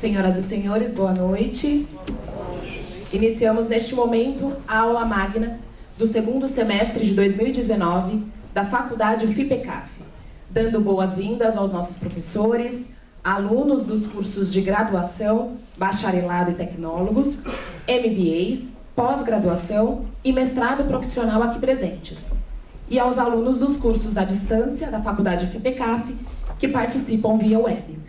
Senhoras e senhores, boa noite. Iniciamos neste momento a aula magna do segundo semestre de 2019 da Faculdade FIPECAF, dando boas-vindas aos nossos professores, alunos dos cursos de graduação, bacharelado e tecnólogos, MBAs, pós-graduação e mestrado profissional aqui presentes, e aos alunos dos cursos à distância da Faculdade FIPECAF que participam via web.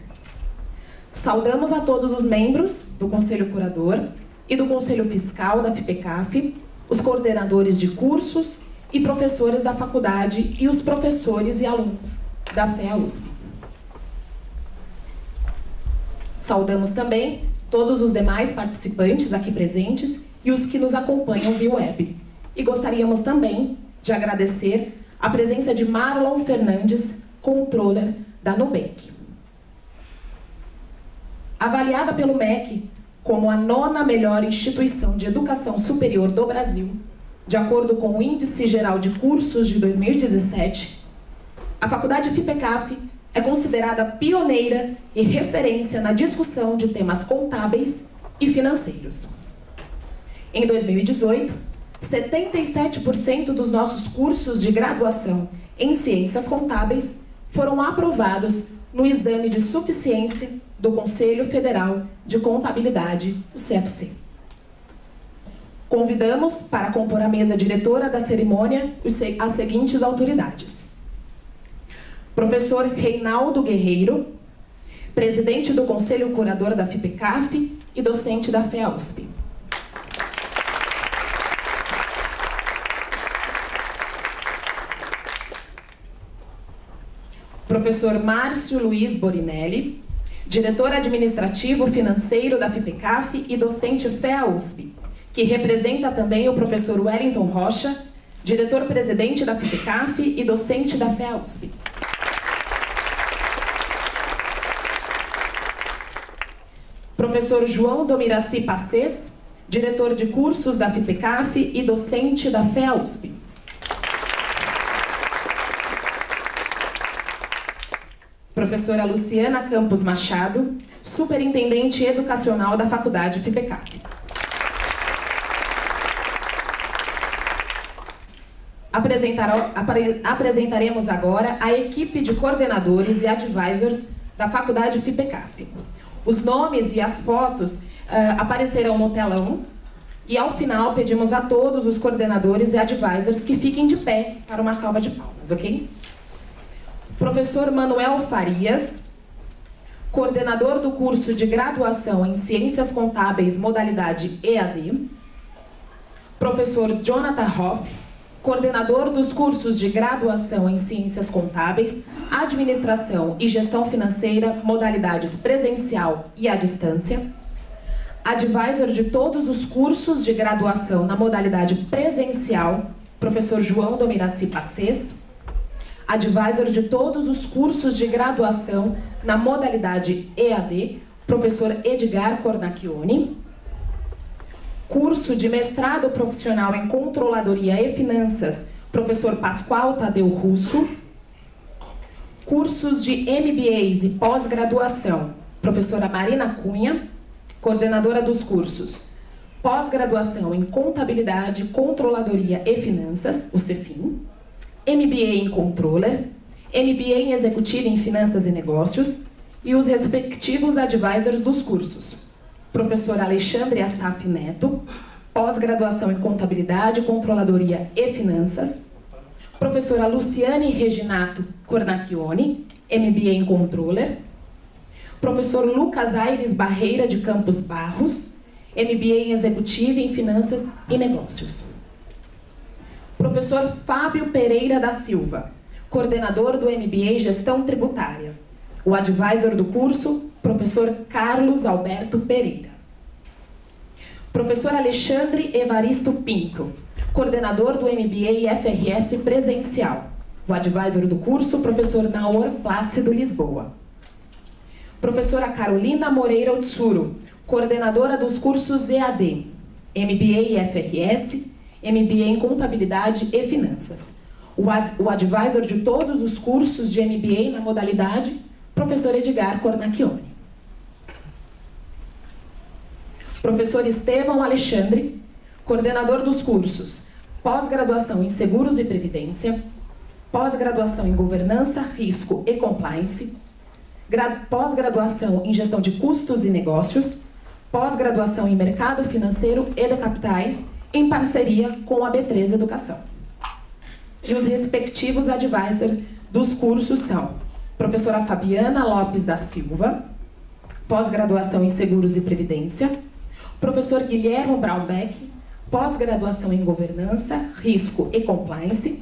Saudamos a todos os membros do Conselho Curador e do Conselho Fiscal da FIPECAF, os coordenadores de cursos e professores da faculdade e os professores e alunos da FEA-USP. Saudamos também todos os demais participantes aqui presentes e os que nos acompanham via web. E gostaríamos também de agradecer a presença de Marlon Fernandes, controller da Nubank. Avaliada pelo MEC como a 9ª melhor instituição de educação superior do Brasil, de acordo com o Índice Geral de Cursos de 2017, a Faculdade FIPECAF é considerada pioneira e referência na discussão de temas contábeis e financeiros. Em 2018, 77% dos nossos cursos de graduação em ciências contábeis foram aprovados no exame de suficiência do Conselho Federal de Contabilidade, o CFC. Convidamos para compor a mesa diretora da cerimônia as seguintes autoridades: professor Reinaldo Guerreiro, presidente do Conselho Curador da FIPECAF e docente da FEA-USP. Professor Márcio Luiz Borinelli, diretor administrativo financeiro da FIPECAF e docente FEA-USP, que representa também o professor Wellington Rocha, diretor-presidente da FIPECAF e docente da FEA-USP. Professor João Domiraci Passês, diretor de cursos da FIPECAF e docente da FEA-USP. Professora Luciana Campos Machado, superintendente educacional da Faculdade FIPECAF. Apresentaremos agora a equipe de coordenadores e advisors da Faculdade FIPECAF. Os nomes e as fotos aparecerão no telão e, ao final, pedimos a todos os coordenadores e advisors que fiquem de pé para uma salva de palmas, ok? Professor Manuel Farias, coordenador do curso de graduação em Ciências Contábeis, modalidade EAD. Professor Jonathan Hoff, coordenador dos cursos de graduação em Ciências Contábeis, Administração e Gestão Financeira, modalidades presencial e à distância. Advisor de todos os cursos de graduação na modalidade presencial, professor João Domiraci Passês. Advisor de todos os cursos de graduação na modalidade EAD, professor Edgar Cornacchione. Curso de mestrado profissional em Controladoria e Finanças, professor Pascoal Tadeu Russo. Cursos de MBAs e pós-graduação, professora Marina Cunha, coordenadora dos cursos pós-graduação em Contabilidade, Controladoria e Finanças, o CEFIN. MBA em Controller, MBA em Executivo em Finanças e Negócios e os respectivos advisors dos cursos. Professor Alexandre Assaf Neto, pós-graduação em Contabilidade, Controladoria e Finanças. Professora Luciane Reginato Cornacchione, MBA em Controller. Professor Lucas Aires Barreira de Campos Barros, MBA em Executivo em Finanças e Negócios. Professor Fábio Pereira da Silva, coordenador do MBA em Gestão Tributária. O advisor do curso, professor Carlos Alberto Pereira. Professor Alexandre Evaristo Pinto, coordenador do MBA e FRS Presencial. O advisor do curso, professor Naor Plácido Lisboa. Professora Carolina Moreira Otsuro, coordenadora dos cursos EAD, MBA e FRS, MBA em Contabilidade e Finanças. O advisor de todos os cursos de MBA na modalidade, professor Edgar Cornacchione. Professor Estevão Alexandre, coordenador dos cursos Pós-graduação em Seguros e Previdência, Pós-graduação em Governança, Risco e Compliance, Pós-graduação em Gestão de Custos e Negócios, Pós-graduação em Mercado Financeiro e de Capitais, em parceria com a B3 Educação. E os respectivos advisors dos cursos são professora Fabiana Lopes da Silva, pós-graduação em Seguros e Previdência, professor Guilherme Braunbeck, pós-graduação em Governança, Risco e Compliance,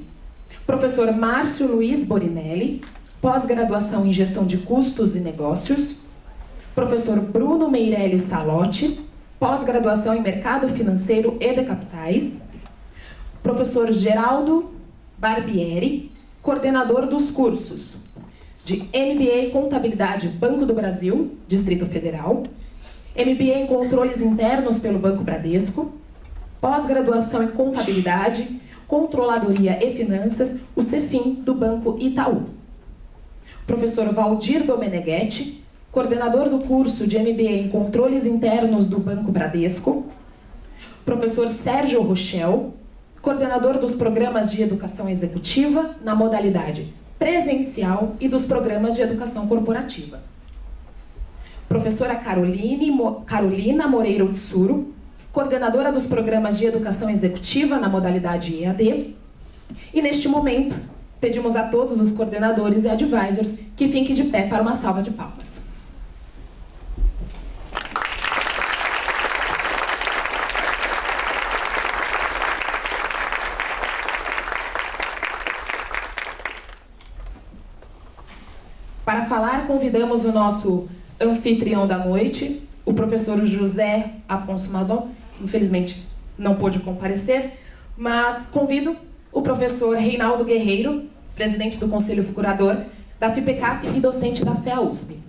professor Márcio Luiz Borinelli, pós-graduação em Gestão de Custos e Negócios, professor Bruno Meirelles Salotti, pós-graduação em Mercado Financeiro e de Capitais, professor Geraldo Barbieri, coordenador dos cursos de MBA em Contabilidade Banco do Brasil, Distrito Federal, MBA em Controles Internos pelo Banco Bradesco, pós-graduação em Contabilidade, Controladoria e Finanças, o CEFIN do Banco Itaú. Professor Valdir Domeneghetti, coordenador do curso de MBA em Controles Internos do Banco Bradesco. Professor Sérgio Rochel, coordenador dos programas de educação executiva na modalidade presencial e dos programas de educação corporativa. Professora Carolina Moreira Utsuro, coordenadora dos programas de educação executiva na modalidade EAD. E neste momento, pedimos a todos os coordenadores e advisors que fiquem de pé para uma salva de palmas. Para falar, convidamos o nosso anfitrião da noite, o professor José Afonso Mazon, que infelizmente não pôde comparecer, mas convido o professor Reinaldo Guerreiro, presidente do Conselho Curador da FIPECAF e docente da FEA-USP.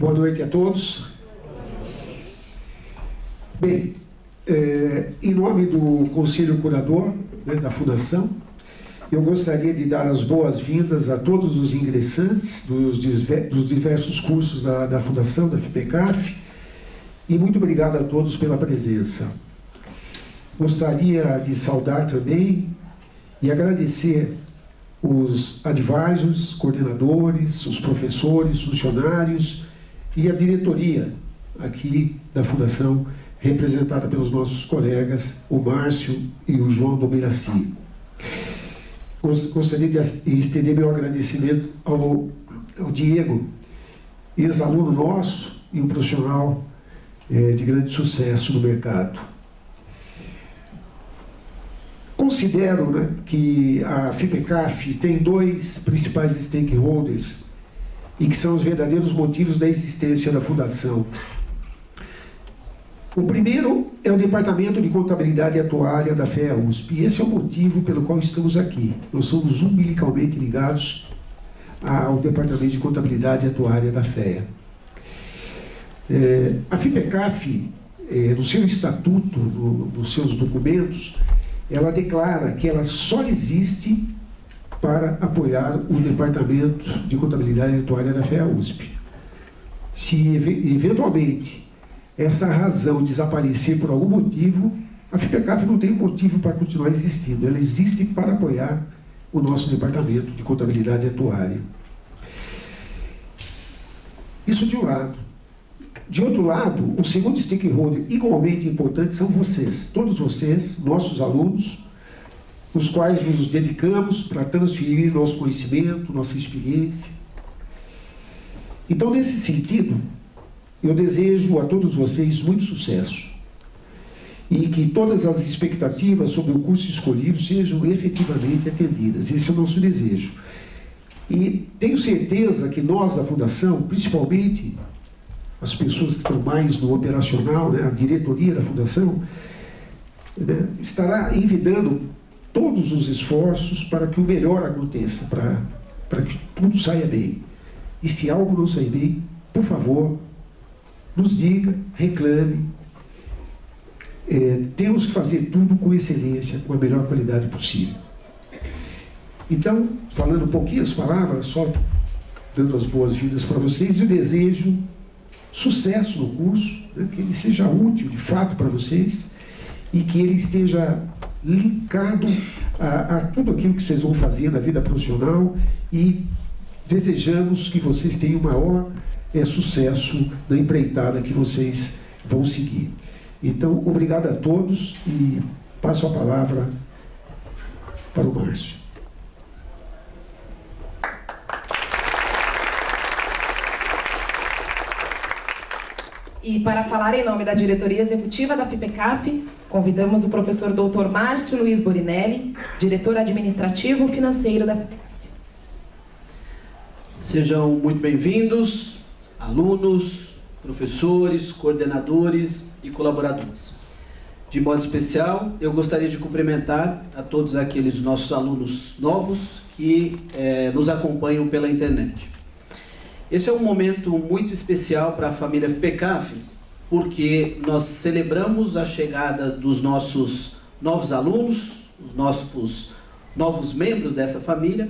Boa noite a todos. Bem, em nome do Conselho Curador, da Fundação, eu gostaria de dar as boas-vindas a todos os ingressantes dos diversos cursos da Fundação, da FIPECAF, e muito obrigado a todos pela presença. Gostaria de saudar também e agradecer os advisors, coordenadores, os professores, funcionários e a diretoria aqui da Fundação, representada pelos nossos colegas, o Márcio e o João Domiraci. Gostaria de estender meu agradecimento ao Diego, ex-aluno nosso e um profissional de grande sucesso no mercado. Considero, que a FIPECAF tem dois principais stakeholders e que são os verdadeiros motivos da existência da Fundação. O primeiro é o Departamento de Contabilidade e Atuária da FEA-USP, e esse é o motivo pelo qual estamos aqui. Nós somos umbilicalmente ligados ao Departamento de Contabilidade e Atuária da FEA. A FIPECAF, no seu estatuto, nos seus documentos, ela declara que ela só existe para apoiar o Departamento de Contabilidade e Atuária da FEA-USP. Se eventualmente essa razão desaparecer por algum motivo, a FIPECAF não tem motivo para continuar existindo. Ela existe para apoiar o nosso Departamento de Contabilidade e Atuária. Isso de um lado. De outro lado, o segundo stakeholder igualmente importante são vocês, todos vocês, nossos alunos, os quais nos dedicamos para transferir nosso conhecimento, nossa experiência. Então, nesse sentido, eu desejo a todos vocês muito sucesso e que todas as expectativas sobre o curso escolhido sejam efetivamente atendidas. Esse é o nosso desejo. E tenho certeza que nós, da Fundação, principalmente as pessoas que estão mais no operacional, a diretoria da Fundação, estará envidando todos os esforços para que o melhor aconteça, para que tudo saia bem. E se algo não sair bem, por favor, nos diga, reclame. Temos que fazer tudo com excelência, com a melhor qualidade possível. Então, falando pouquinhas palavras, só dando as boas-vindas para vocês, e o desejo sucesso no curso, né? Que ele seja útil de fato para vocês e que ele esteja linkado a tudo aquilo que vocês vão fazer na vida profissional, e desejamos que vocês tenham o maior sucesso na empreitada que vocês vão seguir. Então, obrigado a todos e passo a palavra para o Márcio. E para falar em nome da diretoria executiva da FIPECAF, convidamos o professor Dr. Márcio Luiz Borinelli, diretor administrativo financeiro da FIPECAF. Sejam muito bem-vindos, alunos, professores, coordenadores e colaboradores. De modo especial, eu gostaria de cumprimentar a todos aqueles nossos alunos novos que nos acompanham pela internet. Esse é um momento muito especial para a família FIPECAF, porque nós celebramos a chegada dos nossos novos alunos, os nossos novos membros dessa família,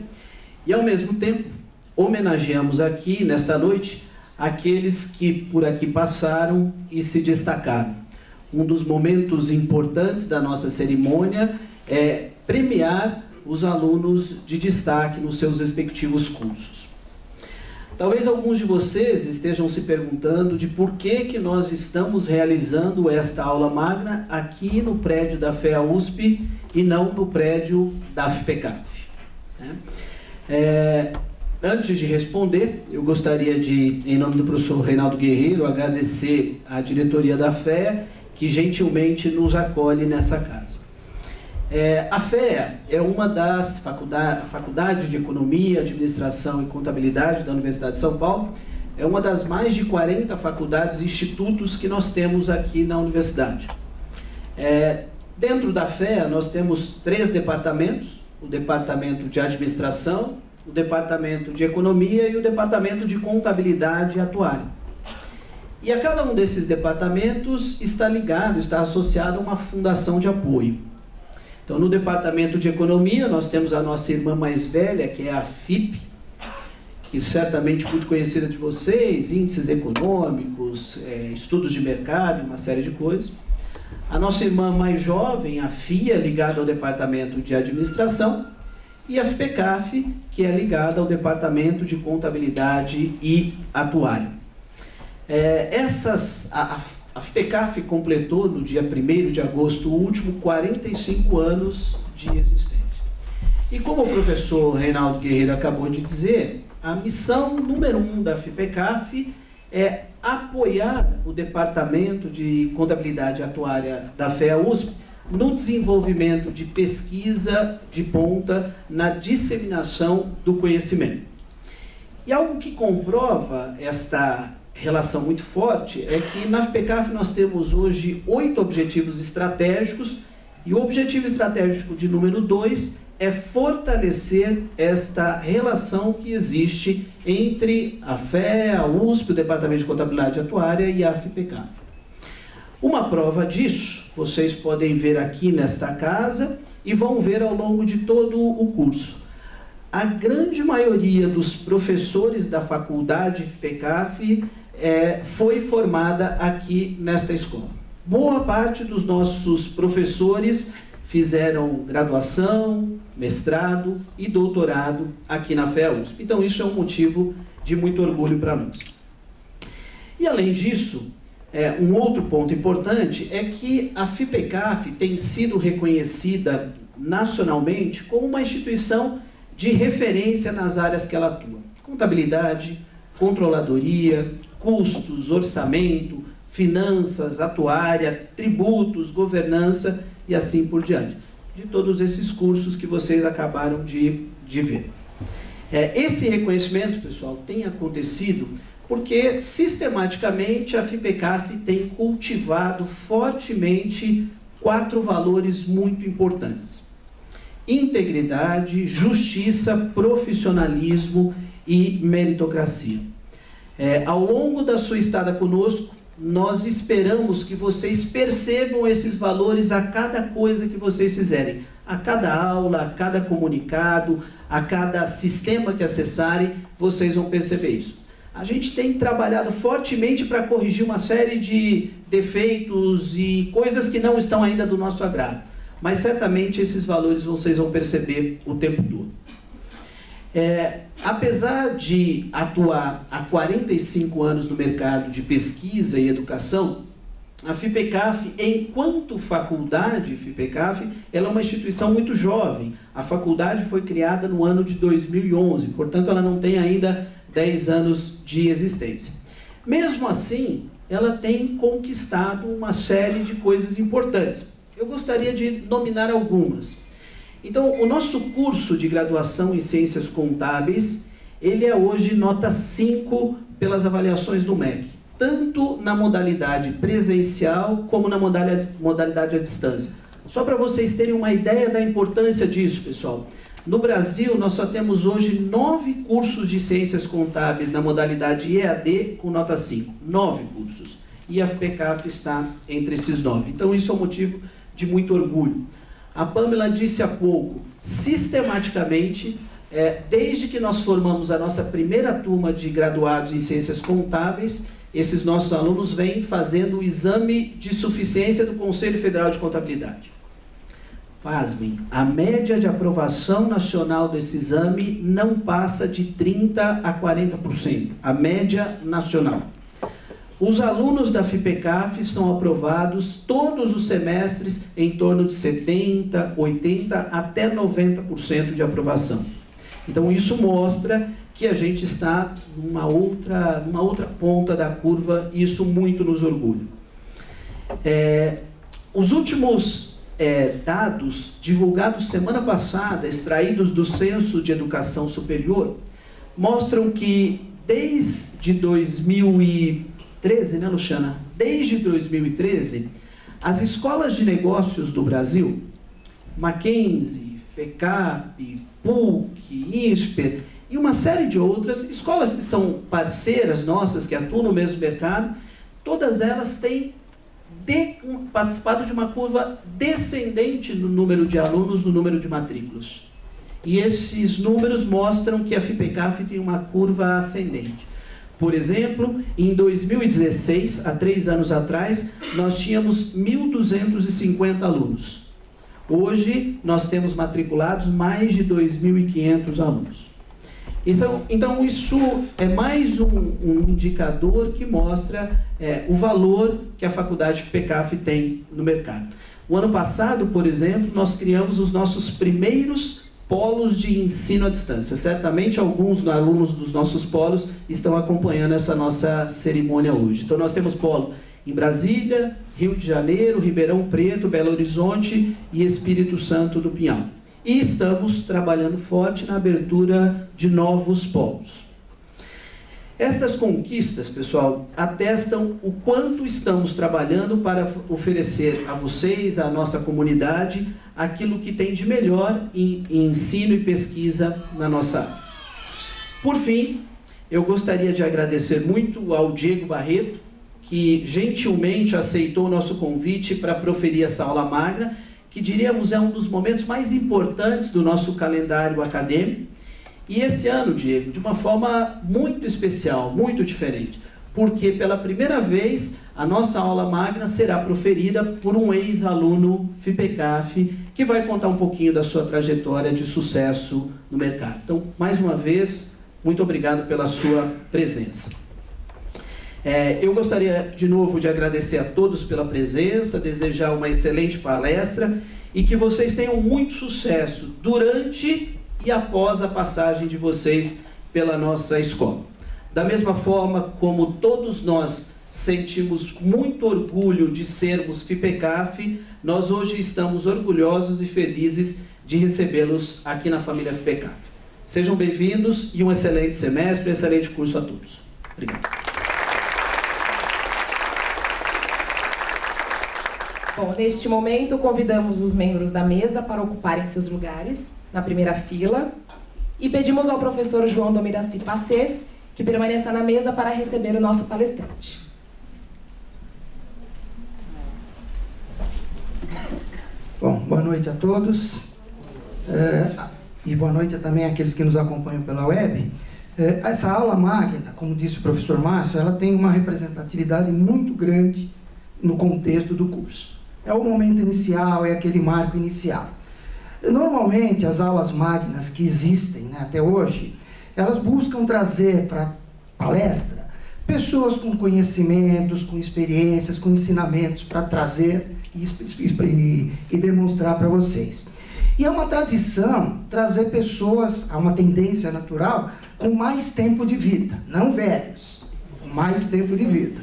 e ao mesmo tempo homenageamos aqui, nesta noite, aqueles que por aqui passaram e se destacaram. Um dos momentos importantes da nossa cerimônia é premiar os alunos de destaque nos seus respectivos cursos. Talvez alguns de vocês estejam se perguntando de por que nós estamos realizando esta aula magna aqui no prédio da FEA-USP e não no prédio da FIPECAF, né? Antes de responder, eu gostaria de, em nome do professor Reinaldo Guerreiro, agradecer à diretoria da FEA, que gentilmente nos acolhe nessa casa. A FEA é uma das faculdades de Economia, Administração e Contabilidade da Universidade de São Paulo, é uma das mais de 40 faculdades e institutos que nós temos aqui na universidade. Dentro da FEA nós temos 3 departamentos, o Departamento de Administração, o Departamento de Economia e o Departamento de Contabilidade e Atuária. E a cada um desses departamentos está ligado, está associado a uma fundação de apoio. Então, no Departamento de Economia, nós temos a nossa irmã mais velha, que é a FIP, que certamente é muito conhecida de vocês, índices econômicos, estudos de mercado, uma série de coisas. A nossa irmã mais jovem, a FIA, ligada ao Departamento de Administração, e a FIPECAF, que é ligada ao Departamento de Contabilidade e Atuária. A FIPECAF completou, no dia 1º de agosto último, 45 anos de existência. E como o professor Reinaldo Guerreiro acabou de dizer, a missão número 1 da FIPECAF é apoiar o Departamento de Contabilidade e Atuária da FEA-USP no desenvolvimento de pesquisa de ponta, na disseminação do conhecimento. E algo que comprova esta relação muito forte é que na FIPECAF nós temos hoje 8 objetivos estratégicos, e o objetivo estratégico de número 2 é fortalecer esta relação que existe entre a FEA, a USP, o Departamento de Contabilidade e Atuária e a FIPECAF. Uma prova disso, vocês podem ver aqui nesta casa e vão ver ao longo de todo o curso. A grande maioria dos professores da faculdade FIPECAF foi formada aqui nesta escola. Boa parte dos nossos professores fizeram graduação, mestrado e doutorado aqui na FEA-USP. Então isso é um motivo de muito orgulho para nós. E além disso, um outro ponto importante é que a FIPECAF tem sido reconhecida nacionalmente como uma instituição de referência nas áreas que ela atua. Contabilidade, controladoria, custos, orçamento, finanças, atuária, tributos, governança e assim por diante. De todos esses cursos que vocês acabaram de ver. Esse reconhecimento, pessoal, tem acontecido porque, sistematicamente, a FIPECAF tem cultivado fortemente 4 valores muito importantes: integridade, justiça, profissionalismo e meritocracia. Ao longo da sua estada conosco, nós esperamos que vocês percebam esses valores a cada coisa que vocês fizerem, a cada aula, a cada comunicado, a cada sistema que acessarem, vocês vão perceber isso. a gente tem trabalhado fortemente para corrigir uma série de defeitos e coisas que não estão ainda do nosso agrado. Mas certamente esses valores vocês vão perceber o tempo todo. Apesar de atuar há 45 anos no mercado de pesquisa e educação, a FIPECAF, enquanto faculdade FIPECAF, ela é uma instituição muito jovem. A faculdade foi criada no ano de 2011, portanto ela não tem ainda 10 anos de existência. Mesmo assim, ela tem conquistado uma série de coisas importantes. Eu gostaria de nominar algumas. Então, o nosso curso de graduação em Ciências Contábeis, ele é hoje nota 5 pelas avaliações do MEC, tanto na modalidade presencial como na modalidade à distância. Só para vocês terem uma ideia da importância disso, pessoal. No Brasil, nós só temos hoje 9 cursos de Ciências Contábeis na modalidade EAD com nota 5. 9 cursos. E a FIPECAF está entre esses 9. Então, isso é um motivo de muito orgulho. A Pamela disse há pouco, sistematicamente, desde que nós formamos a nossa primeira turma de graduados em Ciências Contábeis, esses nossos alunos vêm fazendo o exame de suficiência do Conselho Federal de Contabilidade. Pasmem, a média de aprovação nacional desse exame não passa de 30% a 40%, a média nacional. Os alunos da FIPECAF estão aprovados todos os semestres em torno de 70%, 80% até 90% de aprovação. Então isso mostra que a gente está numa outra ponta da curva e isso muito nos orgulha. Os últimos dados divulgados semana passada, extraídos do Censo de Educação Superior, mostram que desde 2013, né, Luciana? Desde 2013, as escolas de negócios do Brasil, Mackenzie, FECAP, PUC, INSPER e uma série de outras, escolas que são parceiras nossas, que atuam no mesmo mercado, todas elas têm participado de uma curva descendente no número de alunos, no número de matrículas. E esses números mostram que a FIPECAF tem uma curva ascendente. Por exemplo, em 2016, há 3 anos atrás, nós tínhamos 1.250 alunos. Hoje, nós temos matriculados mais de 2.500 alunos. Então, isso é mais um indicador que mostra o valor que a faculdade FIPECAF tem no mercado. O ano passado, por exemplo, nós criamos os nossos primeiros polos de ensino à distância. Certamente alguns alunos dos nossos polos estão acompanhando essa nossa cerimônia hoje. Então nós temos polo em Brasília, Rio de Janeiro, Ribeirão Preto, Belo Horizonte e Espírito Santo do Pinhal. E estamos trabalhando forte na abertura de novos polos. Estas conquistas, pessoal, atestam o quanto estamos trabalhando para oferecer a vocês, à nossa comunidade, aquilo que tem de melhor em ensino e pesquisa na nossa área. Por fim, eu gostaria de agradecer muito ao Diego Barreto, que gentilmente aceitou o nosso convite para proferir essa aula magna, que diríamos é um dos momentos mais importantes do nosso calendário acadêmico. E esse ano, Diego, de uma forma muito especial, muito diferente, porque pela primeira vez a nossa aula magna será proferida por um ex-aluno FIPECAF, que vai contar um pouquinho da sua trajetória de sucesso no mercado. Então, mais uma vez, muito obrigado pela sua presença. Eu gostaria, de novo, de agradecer a todos pela presença, desejar uma excelente palestra e que vocês tenham muito sucesso durante e após a passagem de vocês pela nossa escola. Da mesma forma como todos nós sentimos muito orgulho de sermos FIPECAF, nós hoje estamos orgulhosos e felizes de recebê-los aqui na família FIPECAF. Sejam bem-vindos e um excelente semestre, um excelente curso a todos. Obrigado. Bom, neste momento, convidamos os membros da mesa para ocuparem seus lugares na primeira fila e pedimos ao professor João Domiraci Passés que permaneça na mesa para receber o nosso palestrante. Bom, boa noite a todos e boa noite também àqueles que nos acompanham pela web. Essa aula magna, como disse o professor Márcio, ela tem uma representatividade muito grande no contexto do curso. É o momento inicial, é aquele marco inicial. Normalmente, as aulas magnas que existem, né, até hoje, elas buscam trazer para a palestra pessoas com conhecimentos, com experiências, com ensinamentos para trazer e demonstrar para vocês. E é uma tradição trazer pessoas, há uma tendência natural, com mais tempo de vida, não velhos, com mais tempo de vida.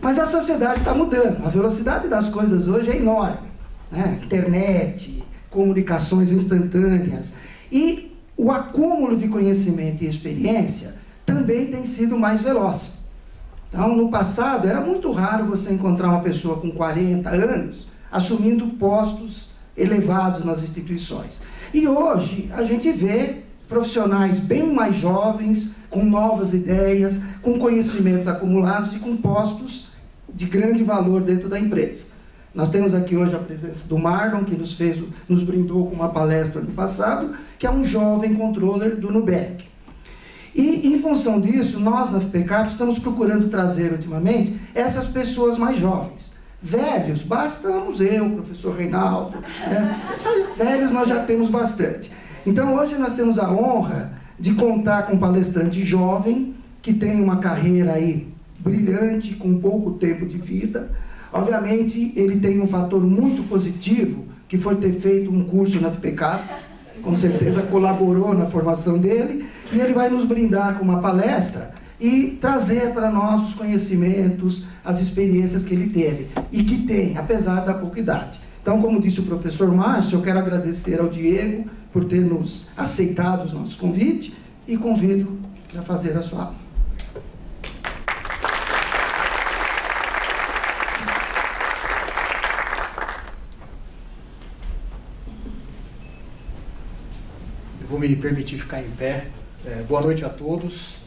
Mas a sociedade está mudando, a velocidade das coisas hoje é enorme, né? Internet, comunicações instantâneas, e o acúmulo de conhecimento e experiência também tem sido mais veloz. Então, no passado, era muito raro você encontrar uma pessoa com 40 anos assumindo postos elevados nas instituições. E hoje, a gente vê profissionais bem mais jovens, com novas ideias, com conhecimentos acumulados e com postos de grande valor dentro da empresa. Nós temos aqui hoje a presença do Marlon, que nos brindou com uma palestra no passado, que é um jovem controller do Nubank. E, em função disso, nós na FPCAF estamos procurando trazer, ultimamente, essas pessoas mais jovens. Velhos, bastamos eu, o professor Reinaldo, né? Velhos nós já temos bastante. Então, hoje nós temos a honra de contar com um palestrante jovem, que tem uma carreira aí brilhante, com pouco tempo de vida. Obviamente, ele tem um fator muito positivo, que foi ter feito um curso na FPCAF, com certeza colaborou na formação dele, e ele vai nos brindar com uma palestra e trazer para nós os conhecimentos, as experiências que ele teve, e que tem, apesar da pouca idade. Então, como disse o professor Márcio, eu quero agradecer ao Diego por ter nos aceitado o nosso convite, e convido a fazer a sua aula. Eu vou me permitir ficar em pé. Boa noite a todos.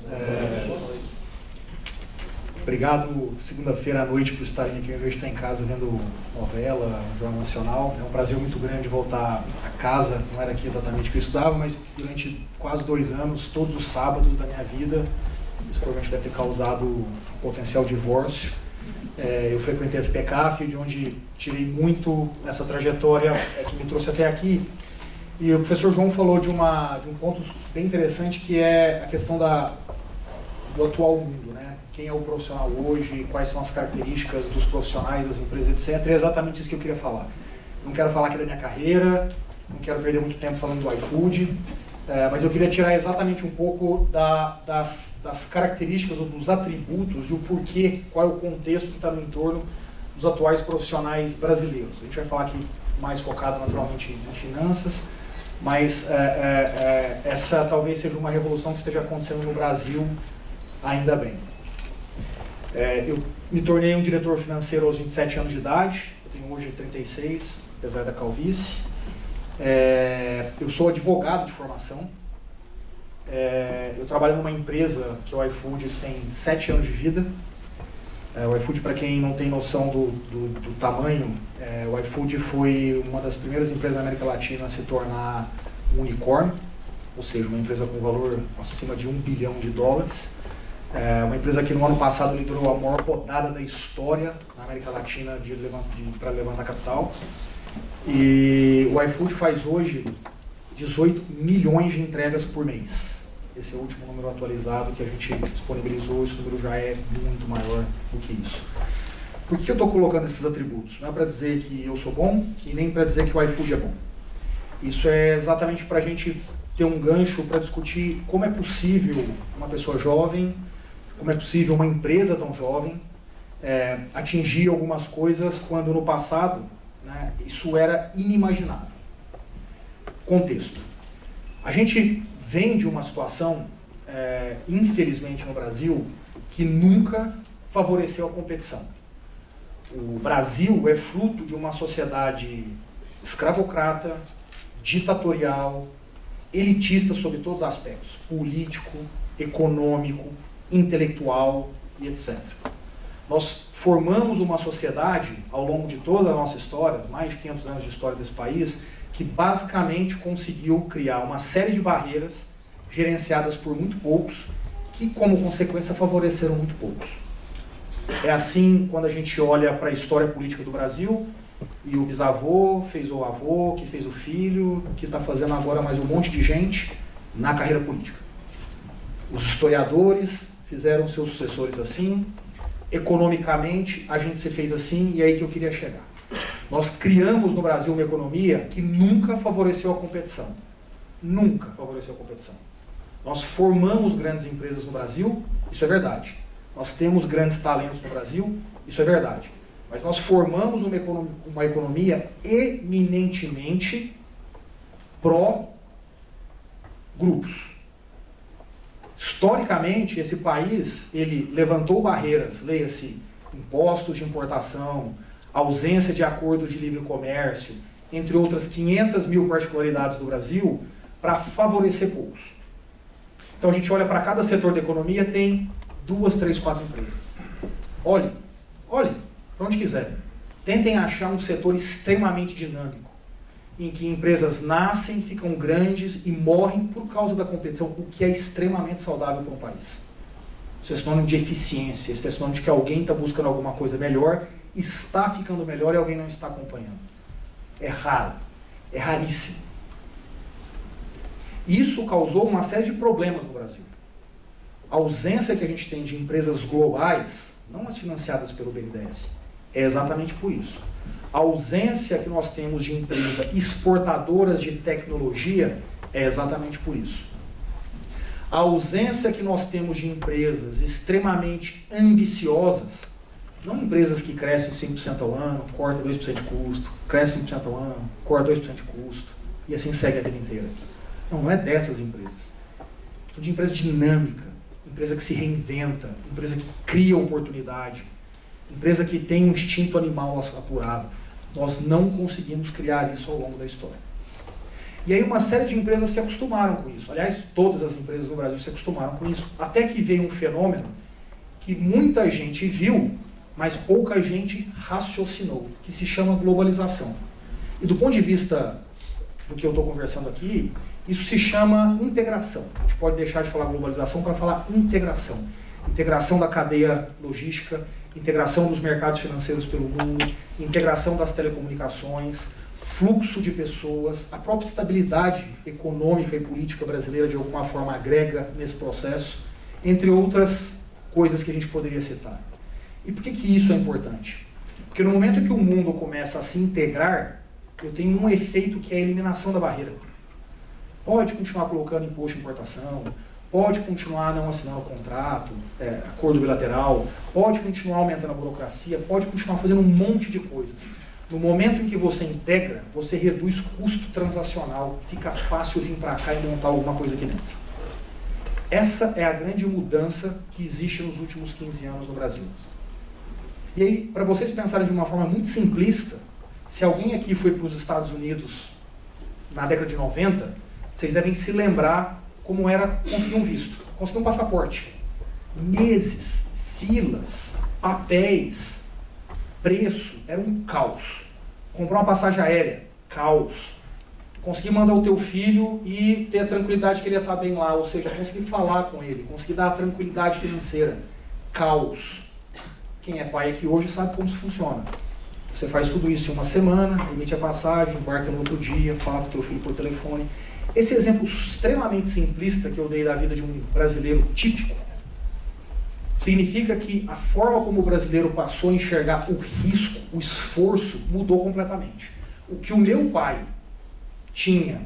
Obrigado, segunda-feira à noite, por estarem aqui, ao invés de estar em casa vendo novela, Jornal Nacional. É um prazer muito grande voltar a casa. Não era aqui exatamente que eu estudava, mas durante quase 2 anos, todos os sábados da minha vida, isso provavelmente deve ter causado um potencial divórcio. Eu frequentei a FPCAF, de onde tirei muito nessa trajetória que me trouxe até aqui. E o professor João falou de um ponto bem interessante, que é a questão do atual mundo, né? Quem é o profissional hoje, quais são as características dos profissionais, das empresas, etc. É exatamente isso que eu queria falar. Não quero falar aqui da minha carreira, não quero perder muito tempo falando do iFood, mas eu queria tirar exatamente um pouco das características ou dos atributos e o porquê, qual é o contexto que está no entorno dos atuais profissionais brasileiros. A gente vai falar aqui mais focado naturalmente em finanças, mas essa talvez seja uma revolução que esteja acontecendo no Brasil, ainda bem. Eu me tornei um diretor financeiro aos 27 anos de idade, eu tenho hoje 36, apesar da calvície. Eu sou advogado de formação. Eu trabalho numa empresa que é o iFood, que tem 7 anos de vida. O iFood, para quem não tem noção do tamanho, o iFood foi uma das primeiras empresas da América Latina a se tornar um unicórnio, ou seja, uma empresa com valor acima de $1 bilhão. Uma empresa que no ano passado liderou a maior rodada da história na América Latina para levantar capital. E o iFood faz hoje 18 milhões de entregas por mês. Esse é o último número atualizado que a gente disponibilizou, esse número já é muito maior do que isso. Por que eu estou colocando esses atributos? Não é para dizer que eu sou bom e nem para dizer que o iFood é bom. Isso é exatamente para a gente ter um gancho para discutir como é possível uma pessoa jovem, como é possível uma empresa tão jovem atingir algumas coisas quando no passado, né, isso era inimaginável. Contexto. A gente vem de uma situação, infelizmente no Brasil, que nunca favoreceu a competição. O Brasil é fruto de uma sociedade escravocrata, ditatorial, elitista sob todos os aspectos, político, econômico, intelectual e etc. Nós formamos uma sociedade, ao longo de toda a nossa história, mais de 500 anos de história desse país, que basicamente conseguiu criar uma série de barreiras gerenciadas por muito poucos, que como consequência favoreceram muito poucos. É assim quando a gente olha para a história política do Brasil, e o bisavô fez o avô, que fez o filho, que está fazendo agora mais um monte de gente na carreira política. Os historiadores fizeram seus sucessores assim, economicamente a gente se fez assim, e é aí que eu queria chegar. Nós criamos no Brasil uma economia que nunca favoreceu a competição. Nunca favoreceu a competição. Nós formamos grandes empresas no Brasil, isso é verdade. Nós temos grandes talentos no Brasil, isso é verdade. Mas nós formamos uma economia eminentemente pró-grupos. Historicamente, esse país, ele levantou barreiras, leia-se, impostos de importação, ausência de acordos de livre comércio, entre outras 500 mil particularidades do Brasil, para favorecer poucos. Então a gente olha para cada setor da economia, tem 2, 3, 4 empresas. Olhem, para onde quiser. Tentem achar um setor extremamente dinâmico, em que empresas nascem, ficam grandes e morrem por causa da competição, o que é extremamente saudável para um país. Isso é sinônimo de eficiência, isso é sinônimo de que alguém está buscando alguma coisa melhor, está ficando melhor e alguém não está acompanhando. É raro, é raríssimo. Isso causou uma série de problemas no Brasil. A ausência que a gente tem de empresas globais, não as financiadas pelo BNDES, é exatamente por isso. A ausência que nós temos de empresas exportadoras de tecnologia é exatamente por isso. A ausência que nós temos de empresas extremamente ambiciosas, não empresas que crescem 5% ao ano, corta 2% de custo, crescem 5% ao ano, corta 2% de custo, e assim segue a vida inteira. Não é dessas empresas. São de empresa dinâmica, empresa que se reinventa, empresa que cria oportunidade, empresa que tem um instinto animal apurado. Nós não conseguimos criar isso ao longo da história. E aí uma série de empresas se acostumaram com isso. Aliás, todas as empresas no Brasil se acostumaram com isso. Até que veio um fenômeno que muita gente viu, mas pouca gente raciocinou, que se chama globalização. E do ponto de vista do que eu estou conversando aqui, isso se chama integração. A gente pode deixar de falar globalização para falar integração. Integração da cadeia logística, integração dos mercados financeiros pelo mundo, integração das telecomunicações, fluxo de pessoas, a própria estabilidade econômica e política brasileira de alguma forma agrega nesse processo, entre outras coisas que a gente poderia citar. E por que isso é importante? Porque no momento que o mundo começa a se integrar, eu tenho um efeito que é a eliminação da barreira. Pode continuar colocando imposto de importação, pode continuar não assinando contrato, acordo bilateral, pode continuar aumentando a burocracia, pode continuar fazendo um monte de coisas. No momento em que você integra, você reduz custo transacional, fica fácil vir para cá e montar alguma coisa aqui dentro. Essa é a grande mudança que existe nos últimos 15 anos no Brasil. E aí, para vocês pensarem de uma forma muito simplista, se alguém aqui foi para os Estados Unidos na década de 90, vocês devem se lembrar como era conseguir um visto, conseguir um passaporte. Meses, filas, papéis, preço, era um caos. Comprar uma passagem aérea, caos. Conseguir mandar o teu filho e ter a tranquilidade que ele ia estar bem lá, ou seja, conseguir falar com ele, conseguir dar a tranquilidade financeira, caos. Quem é pai aqui hoje sabe como isso funciona. Você faz tudo isso em uma semana, emite a passagem, embarca no outro dia, fala com o teu filho por telefone. Esse exemplo extremamente simplista que eu dei da vida de um brasileiro típico, significa que a forma como o brasileiro passou a enxergar o risco, o esforço, mudou completamente. O que o meu pai tinha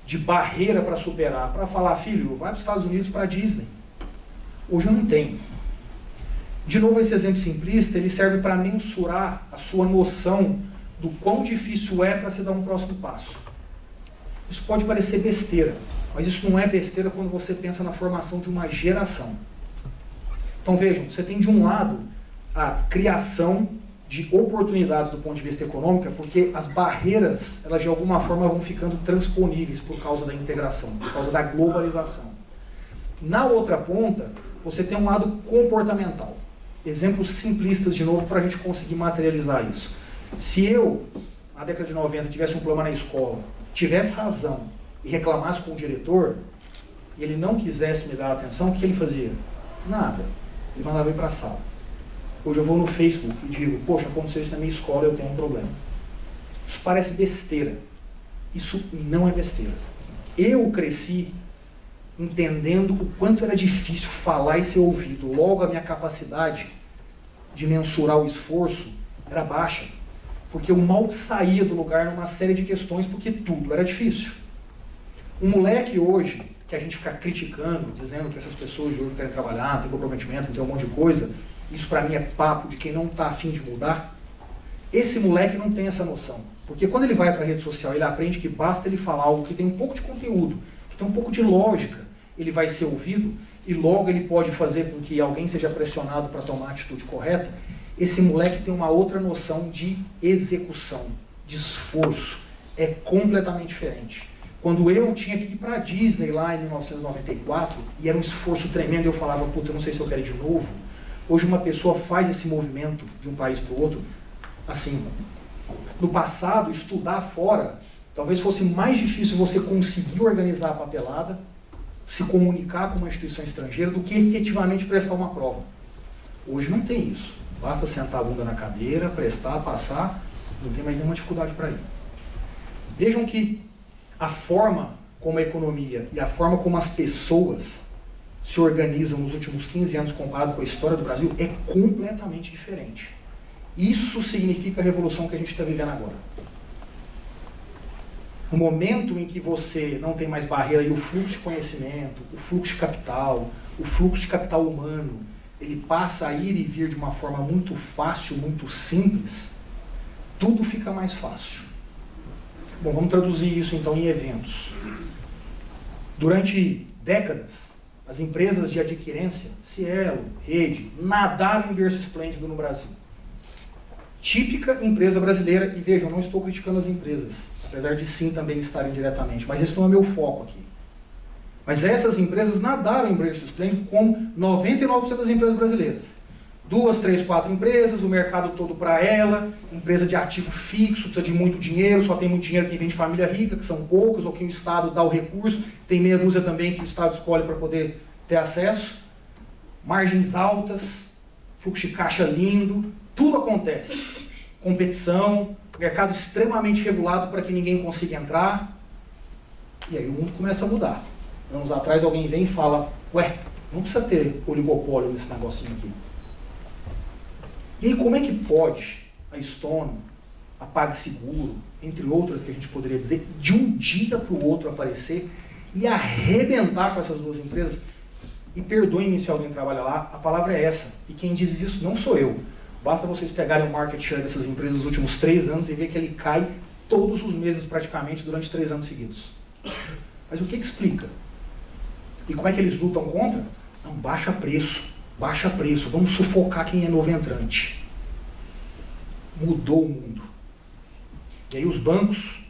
de barreira para superar, para falar, filho, vai para os Estados Unidos, para a Disney. Hoje eu não tenho. De novo, esse exemplo simplista, ele serve para mensurar a sua noção do quão difícil é para se dar um próximo passo. Isso pode parecer besteira, mas isso não é besteira quando você pensa na formação de uma geração. Então vejam, você tem de um lado a criação de oportunidades do ponto de vista econômico, porque as barreiras, elas de alguma forma vão ficando transponíveis por causa da integração, por causa da globalização. Na outra ponta, você tem um lado comportamental. Exemplos simplistas de novo para a gente conseguir materializar isso. Se eu, na década de 90, tivesse um problema na escola, tivesse razão e reclamasse com o diretor, e ele não quisesse me dar atenção, o que ele fazia? Nada. Ele mandava ir para a sala. Hoje eu vou no Facebook e digo, poxa, aconteceu isso na minha escola, eu tenho um problema. Isso parece besteira. Isso não é besteira. Eu cresci entendendo o quanto era difícil falar e ser ouvido. Logo, a minha capacidade de mensurar o esforço era baixa. Porque eu mal saía do lugar numa série de questões, porque tudo era difícil. Um moleque hoje, que a gente fica criticando, dizendo que essas pessoas de hoje querem trabalhar, não tem comprometimento, não tem um monte de coisa, isso para mim é papo de quem não está afim de mudar. Esse moleque não tem essa noção. Porque quando ele vai para a rede social, ele aprende que basta ele falar algo que tem um pouco de conteúdo, que tem um pouco de lógica, ele vai ser ouvido e logo ele pode fazer com que alguém seja pressionado para tomar a atitude correta. Esse moleque tem uma outra noção de execução, de esforço. É completamente diferente. Quando eu tinha que ir para a Disney lá em 1994, e era um esforço tremendo, eu falava, puta, eu não sei se eu quero ir de novo. Hoje uma pessoa faz esse movimento de um país para o outro, assim. No passado, estudar fora, talvez fosse mais difícil você conseguir organizar a papelada, se comunicar com uma instituição estrangeira, do que efetivamente prestar uma prova. Hoje não tem isso. Basta sentar a bunda na cadeira, prestar, passar, não tem mais nenhuma dificuldade para ir. Vejam que a forma como a economia e a forma como as pessoas se organizam nos últimos 15 anos comparado com a história do Brasil é completamente diferente. Isso significa a revolução que a gente está vivendo agora. No momento em que você não tem mais barreira e o fluxo de conhecimento, o fluxo de capital humano, ele passa a ir e vir de uma forma muito fácil, muito simples, tudo fica mais fácil. Bom, vamos traduzir isso então em eventos. Durante décadas, as empresas de adquirência, Cielo, Rede, nadaram em berço esplêndido no Brasil. Típica empresa brasileira, e vejam, não estou criticando as empresas, apesar de sim também estarem diretamente, mas esse não é meu foco aqui. Mas essas empresas nadaram em berço esplêndido como 99% das empresas brasileiras. 2, 3, 4 empresas, o mercado todo para ela, empresa de ativo fixo, precisa de muito dinheiro, só tem muito dinheiro quem vem de família rica, que são poucos, ou quem o Estado dá o recurso, tem meia dúzia também que o Estado escolhe para poder ter acesso, margens altas, fluxo de caixa lindo, tudo acontece. Competição, mercado extremamente regulado para que ninguém consiga entrar, e aí o mundo começa a mudar. Anos atrás alguém vem e fala, ué, não precisa ter oligopólio nesse negocinho aqui. E aí como é que pode a Stone, a PagSeguro, entre outras que a gente poderia dizer, de um dia para o outro aparecer e arrebentar com essas duas empresas? E perdoem-me se alguém trabalha lá, a palavra é essa. E quem diz isso não sou eu. Basta vocês pegarem o market share dessas empresas nos últimos 3 anos e ver que ele cai todos os meses praticamente durante 3 anos seguidos. Mas o que explica? E como é que eles lutam contra? Não, baixa preço, vamos sufocar quem é novo entrante. Mudou o mundo. E aí os bancos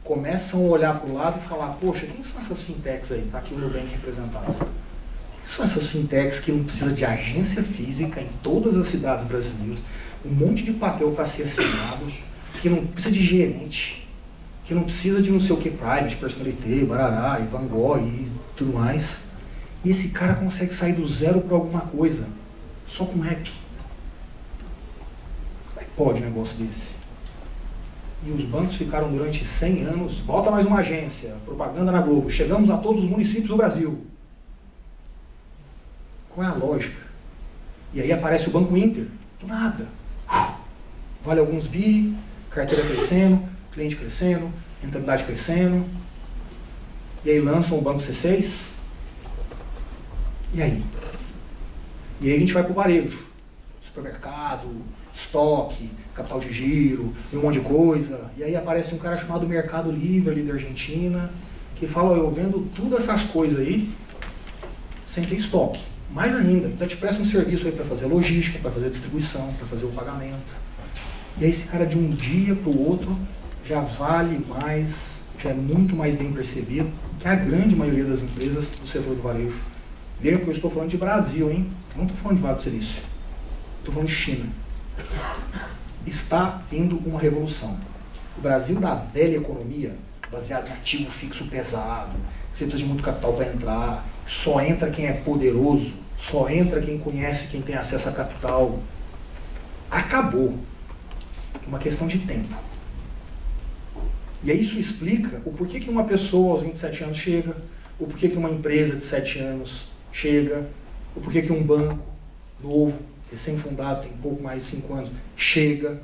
começam a olhar para o lado e falar, poxa, quem são essas fintechs aí? Está aqui o Nubank representado. Quem são essas fintechs que não precisa de agência física em todas as cidades brasileiras, um monte de papel para ser assinado, que não precisa de gerente, que não precisa de não sei o que, private, personalité, barará, e Van Gogh e tudo mais. E esse cara consegue sair do zero para alguma coisa, só com um app. Como é que pode um negócio desse? E os bancos ficaram durante 100 anos, volta mais uma agência, propaganda na Globo, chegamos a todos os municípios do Brasil. Qual é a lógica? E aí aparece o Banco Inter, do nada. Vale alguns bi, carteira crescendo, cliente crescendo, rentabilidade crescendo. E aí lançam o Banco C6. E aí? E aí a gente vai para o varejo. Supermercado, estoque, capital de giro, e um monte de coisa. E aí aparece um cara chamado Mercado Livre, ali da Argentina, que fala, eu vendo todas essas coisas aí, sem ter estoque. Mais ainda, então te presta um serviço aí para fazer logística, para fazer distribuição, para fazer o pagamento. E aí esse cara de um dia para o outro já vale mais, já é muito mais bem percebido que a grande maioria das empresas do setor do varejo. Vejam que eu estou falando de Brasil, hein? Não estou falando de Vale do Silício. Estou falando de China. Está vindo uma revolução. O Brasil da velha economia, baseado em ativo fixo pesado, você precisa de muito capital para entrar, só entra quem é poderoso, só entra quem conhece, quem tem acesso a capital. Acabou. É uma questão de tempo. E aí isso explica o porquê que uma pessoa aos 27 anos chega, o porquê que uma empresa de 7 anos chega, o porquê que um banco novo, recém-fundado, tem pouco mais de 5 anos, chega.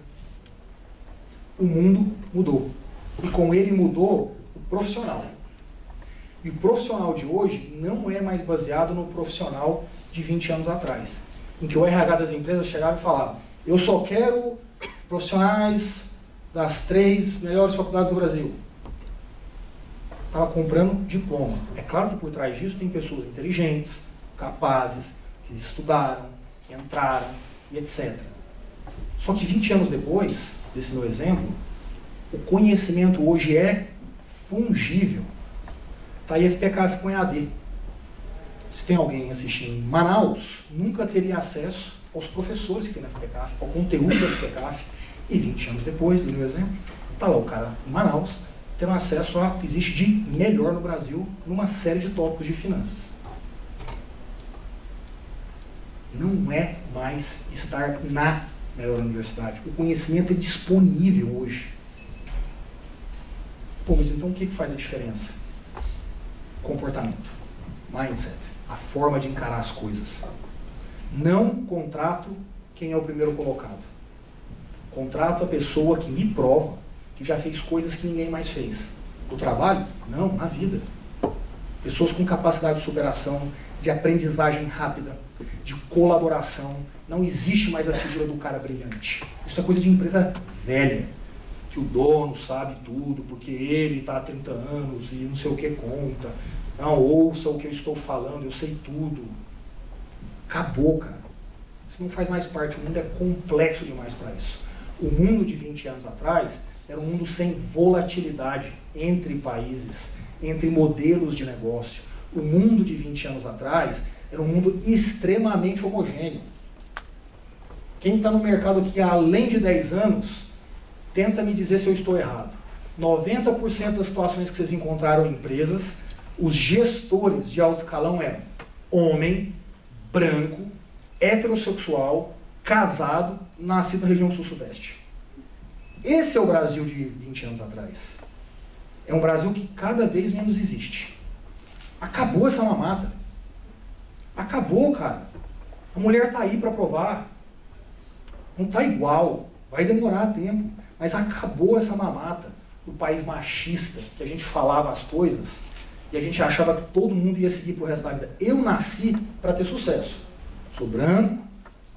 O mundo mudou. E com ele mudou o profissional. E o profissional de hoje não é mais baseado no profissional de 20 anos atrás, em que o RH das empresas chegava e falava: eu só quero profissionais das 3 melhores faculdades do Brasil. Estava comprando diploma. É claro que por trás disso tem pessoas inteligentes, capazes, que estudaram, que entraram e etc. Só que 20 anos depois desse meu exemplo, o conhecimento hoje é fungível. Está aí FPCAF com EAD. Se tem alguém assistindo em Manaus, nunca teria acesso aos professores que tem na FPCAF, ao conteúdo da FPCAF. E 20 anos depois do meu exemplo, está lá o cara em Manaus, tendo acesso a que existe de melhor no Brasil numa série de tópicos de finanças. Não é mais estar na melhor universidade. O conhecimento é disponível hoje. Pô, mas então o que faz a diferença? Comportamento, mindset, a forma de encarar as coisas. Não contrato quem é o primeiro colocado. Contrato a pessoa que me prova que já fez coisas que ninguém mais fez. No trabalho? Não, na vida. Pessoas com capacidade de superação, de aprendizagem rápida, de colaboração. Não existe mais a figura do cara brilhante. Isso é coisa de empresa velha. Que o dono sabe tudo, porque ele está há 30 anos e não sei o que conta. Não, ouça o que eu estou falando, eu sei tudo. Acabou, cara. Isso não faz mais parte, o mundo é complexo demais para isso. O mundo de 20 anos atrás era um mundo sem volatilidade entre países, entre modelos de negócio. O mundo de 20 anos atrás era um mundo extremamente homogêneo. Quem está no mercado aqui há além de 10 anos, tenta me dizer se eu estou errado. 90% das situações que vocês encontraram em empresas, os gestores de alto escalão eram homem, branco, heterossexual, casado, nascido na região sul-sudeste. Esse é o Brasil de 20 anos atrás. É um Brasil que cada vez menos existe. Acabou essa mamata. Acabou, cara. A mulher tá aí para provar. Não tá igual. Vai demorar tempo. Mas acabou essa mamata do país machista, que a gente falava as coisas e a gente achava que todo mundo ia seguir pro resto da vida. Eu nasci para ter sucesso. Sou branco,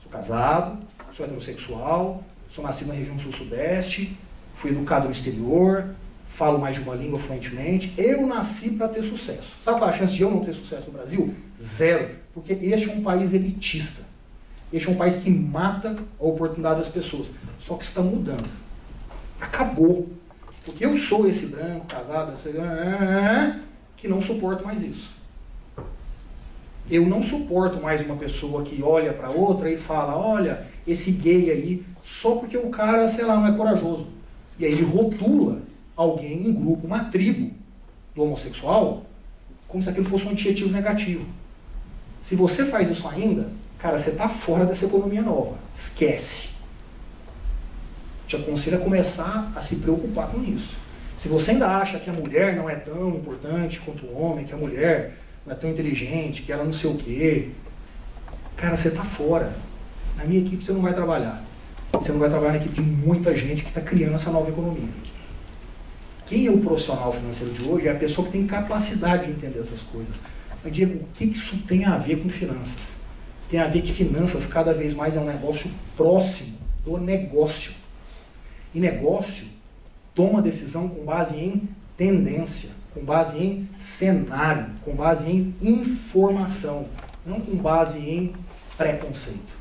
sou casado, sou heterossexual, sou nascido na região sul-sudeste, fui educado no exterior, falo mais de uma língua fluentemente. Eu nasci para ter sucesso. Sabe qual é a chance de eu não ter sucesso no Brasil? Zero. Porque este é um país elitista. Este é um país que mata a oportunidade das pessoas. Só que está mudando. Acabou. Porque eu sou esse branco, casado, que não suporto mais isso. Eu não suporto mais uma pessoa que olha para outra e fala: olha, esse gay aí, só porque o cara, sei lá, não é corajoso. E aí ele rotula alguém, um grupo, uma tribo do homossexual, como se aquilo fosse um adjetivo negativo. Se você faz isso ainda, cara, você está fora dessa economia nova. Esquece. Te aconselho a começar a se preocupar com isso. Se você ainda acha que a mulher não é tão importante quanto o homem, que a mulher não é tão inteligente, que ela não sei o quê, cara, você está fora. Na minha equipe você não vai trabalhar. Você não vai trabalhar na equipe de muita gente que está criando essa nova economia. Quem é o profissional financeiro de hoje é a pessoa que tem capacidade de entender essas coisas. Mas, Diego, o que isso tem a ver com finanças? Tem a ver que finanças cada vez mais é um negócio próximo do negócio. E negócio toma decisão com base em tendência, com base em cenário, com base em informação, não com base em preconceito.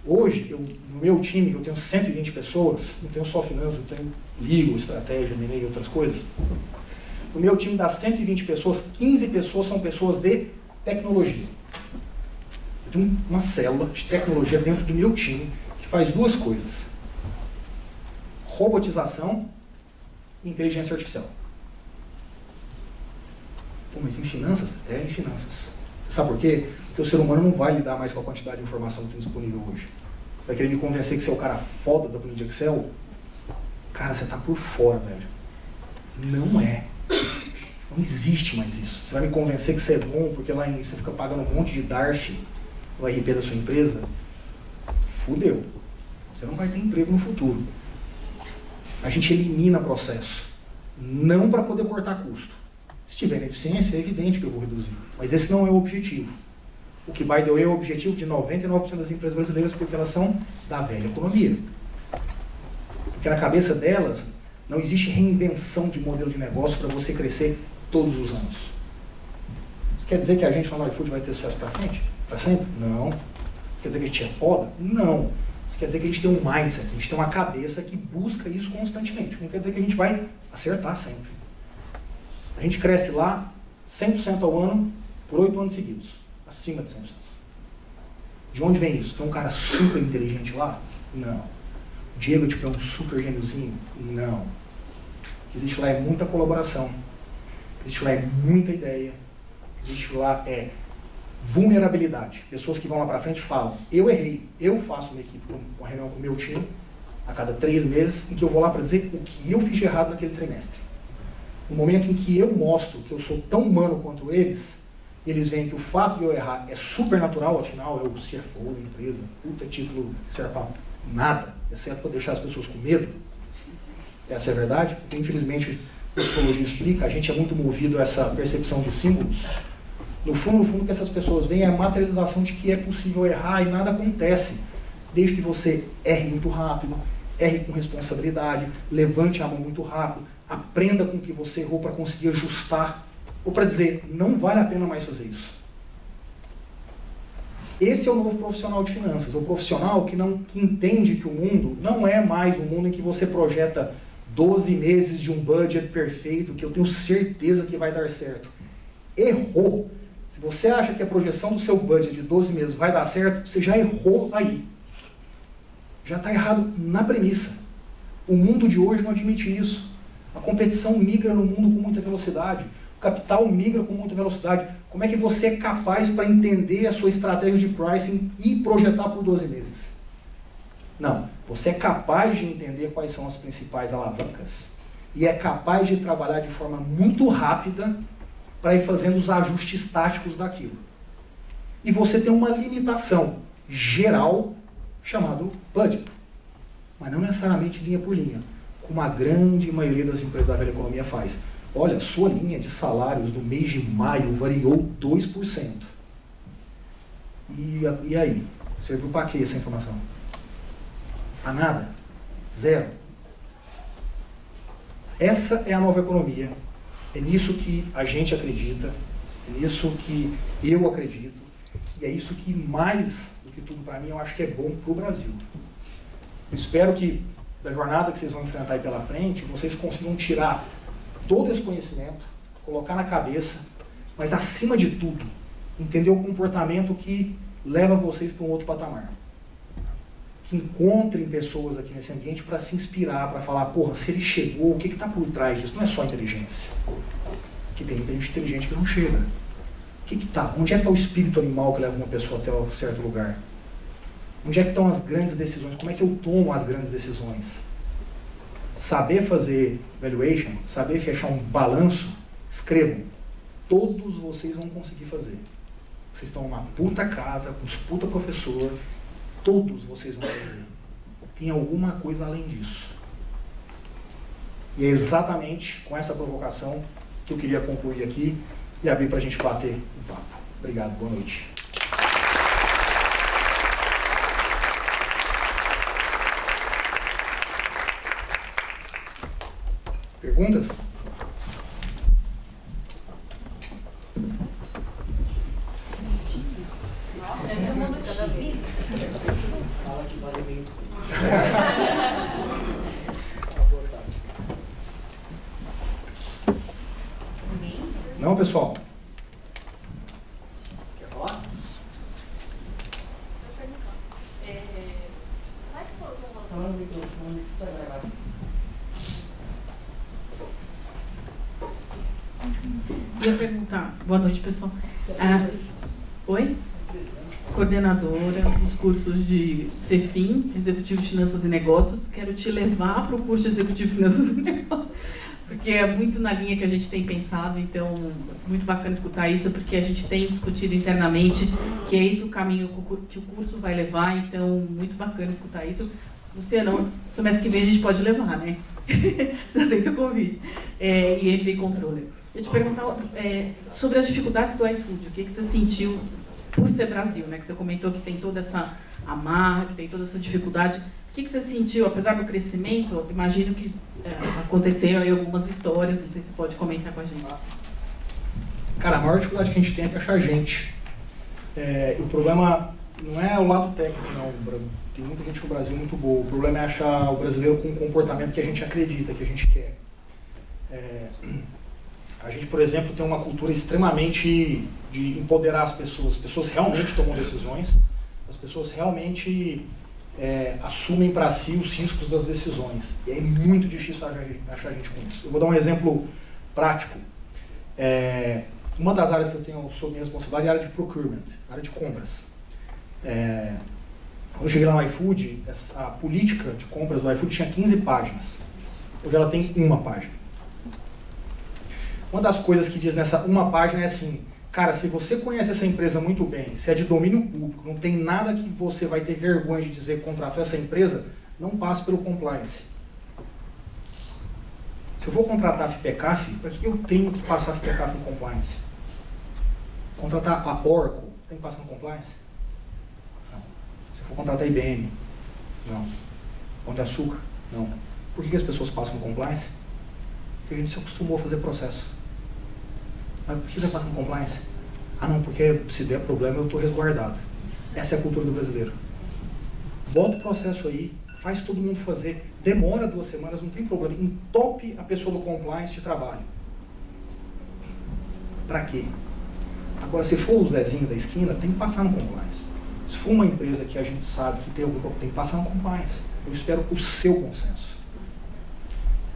Hoje, no meu time, eu tenho 120 pessoas, não tenho só finanças, eu tenho legal, estratégia, M&A e outras coisas. No meu time das 120 pessoas, 15 pessoas são pessoas de tecnologia. Eu tenho uma célula de tecnologia dentro do meu time que faz duas coisas: robotização e inteligência artificial. Pô, mas em finanças? É, em finanças. Você sabe por quê? Porque o ser humano não vai lidar mais com a quantidade de informação que tem disponível hoje. Você vai querer me convencer que você é o cara foda da planilha de Excel? Cara, você tá por fora, velho. Não é. Não existe mais isso. Você vai me convencer que você é bom porque lá você fica pagando um monte de DARF no RP da sua empresa? Fudeu. Você não vai ter emprego no futuro. A gente elimina processo. Não para poder cortar custo. Se tiver ineficiência, é evidente que eu vou reduzir. Mas esse não é o objetivo. O que, by the way, é o objetivo de 99% das empresas brasileiras, porque elas são da velha economia. Porque na cabeça delas, não existe reinvenção de modelo de negócio para você crescer todos os anos. Isso quer dizer que a gente lá no iFood vai ter sucesso para frente? Para sempre? Não. Isso quer dizer que a gente é foda? Não. Isso quer dizer que a gente tem um mindset, a gente tem uma cabeça que busca isso constantemente. Não quer dizer que a gente vai acertar sempre. A gente cresce lá 100% ao ano por 8 anos seguidos. Acima de 100%. De onde vem isso? Tem um cara super inteligente lá? Não. O Diego tipo, é um super gêniozinho? Não. O que existe lá é muita colaboração. O que existe lá é muita ideia. O que existe lá é vulnerabilidade. Pessoas que vão lá pra frente falam, eu errei, eu faço uma equipe, uma reunião com o meu time, a cada 3 meses, em que eu vou lá para dizer o que eu fiz de errado naquele trimestre. No momento em que eu mostro que eu sou tão humano quanto eles, eles veem que o fato de eu errar é super natural, afinal, eu sou o CFO da empresa, puta título, serve pra nada, exceto para deixar as pessoas com medo. Essa é a verdade, porque infelizmente a psicologia explica, a gente é muito movido a essa percepção de símbolos. No fundo, o que essas pessoas veem é a materialização de que é possível errar e nada acontece, desde que você erre muito rápido, erre com responsabilidade, levante a mão muito rápido, aprenda com o que você errou para conseguir ajustar, ou para dizer, não vale a pena mais fazer isso. Esse é o novo profissional de finanças, o profissional que entende que o mundo não é mais um mundo em que você projeta 12 meses de um budget perfeito, que eu tenho certeza que vai dar certo. Errou. Se você acha que a projeção do seu budget de 12 meses vai dar certo, você já errou aí. Já está errado na premissa. O mundo de hoje não admite isso. A competição migra no mundo com muita velocidade. O capital migra com muita velocidade. Como é que você é capaz para entender a sua estratégia de pricing e projetar por 12 meses? Não. Você é capaz de entender quais são as principais alavancas e é capaz de trabalhar de forma muito rápida para ir fazendo os ajustes táticos daquilo. E você tem uma limitação geral chamada budget, mas não necessariamente linha por linha, como a grande maioria das empresas da velha economia faz. Olha, sua linha de salários no mês de maio variou 2%. E aí? Serviu para quê essa informação? Para nada. Zero. Essa é a nova economia. É nisso que a gente acredita, é nisso que eu acredito, e é isso que mais do que tudo para mim eu acho que é bom para o Brasil. Eu espero que da jornada que vocês vão enfrentar aí pela frente, vocês consigam tirar todo esse conhecimento, colocar na cabeça, mas acima de tudo, entender o comportamento que leva vocês para um outro patamar. Que encontrem pessoas aqui nesse ambiente para se inspirar, para falar, porra, se ele chegou, o que está por trás disso? Não é só inteligência. Porque tem muita gente inteligente que não chega. O que está? Onde é que está o espírito animal que leva uma pessoa até um certo lugar? Onde é que estão as grandes decisões? Como é que eu tomo as grandes decisões? Saber fazer valuation, saber fechar um balanço, escrevam. Todos vocês vão conseguir fazer. Vocês estão numa puta casa, com uns puta professor, todos vocês vão fazer. Tem alguma coisa além disso. E é exatamente com essa provocação que eu queria concluir aqui e abrir para a gente bater um papo. Obrigado, boa noite. Perguntas? Fala que vale bem. Não, pessoal? Quer falar? Fala no microfone, tá gravado. Ia perguntar. Boa noite, pessoal. Oi? Coordenadora dos cursos de CEFIN, Executivo de Finanças e Negócios. Quero te levar para o curso de Executivo de Finanças e Negócios, porque é muito na linha que a gente tem pensado, então muito bacana escutar isso, porque a gente tem discutido internamente que é esse o caminho que o curso vai levar, então muito bacana escutar isso. Luciano, semestre que vem a gente pode levar, né? Você aceita o convite. E MBA Controller. Eu ia te perguntar sobre as dificuldades do iFood, o que você sentiu por ser Brasil, né? Que você comentou que tem toda essa amarra, que tem toda essa dificuldade. O que você sentiu, apesar do crescimento? Imagino que aconteceram aí algumas histórias, não sei se você pode comentar com a gente. Cara, a maior dificuldade que a gente tem é achar gente. O problema não é o lado técnico, não. Tem muita gente no Brasil muito boa. O problema é achar o brasileiro com um comportamento que a gente acredita, que a gente quer. A gente, por exemplo, tem uma cultura extremamente de empoderar as pessoas. As pessoas realmente tomam decisões, as pessoas realmente assumem para si os riscos das decisões. E é muito difícil achar gente com isso. Eu vou dar um exemplo prático. Uma das áreas que eu tenho sob minha responsabilidade é a área de procurement, a área de compras. Quando eu cheguei lá no iFood, a política de compras do iFood tinha 15 páginas. Hoje ela tem uma página. Uma das coisas que diz nessa uma página é assim, cara, se você conhece essa empresa muito bem, se é de domínio público, não tem nada que você vai ter vergonha de dizer que contratou essa empresa, não passe pelo compliance. Se eu vou contratar a FIPECAF, para que eu tenho que passar a FIPECAF no compliance? Contratar a Oracle, tem que passar no compliance? Não. Se eu for contratar a IBM, não. Pão de Açúcar, não. Por que as pessoas passam no compliance? Porque a gente se acostumou a fazer processo. Mas por que vai passar no compliance? Ah não, porque se der problema eu estou resguardado. Essa é a cultura do brasileiro. Bota o processo aí, faz todo mundo fazer, demora 2 semanas, não tem problema. Entope a pessoa do compliance de trabalho. Pra quê? Agora, se for o Zezinho da esquina, tem que passar no compliance. Se for uma empresa que a gente sabe que tem algum problema, tem que passar no compliance. Eu espero o seu consenso.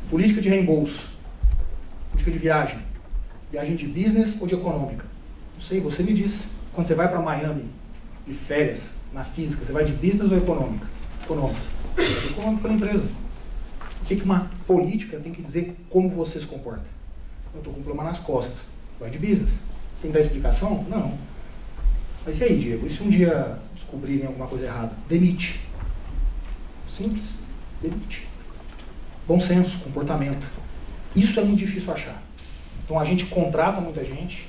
Política de reembolso. Política de viagem. Viagem de business ou de econômica? Não sei, você me diz. Quando você vai para Miami de férias, na física, você vai de business ou econômica? Econômica. Econômica pela empresa. O que uma política tem que dizer como você se comporta? Eu estou com um problema nas costas. Vai de business. Tem que dar explicação? Não. Mas e aí, Diego? E se um dia descobrirem alguma coisa errada? Demite. Simples. Demite. Bom senso, comportamento. Isso é muito difícil achar. Então a gente contrata muita gente,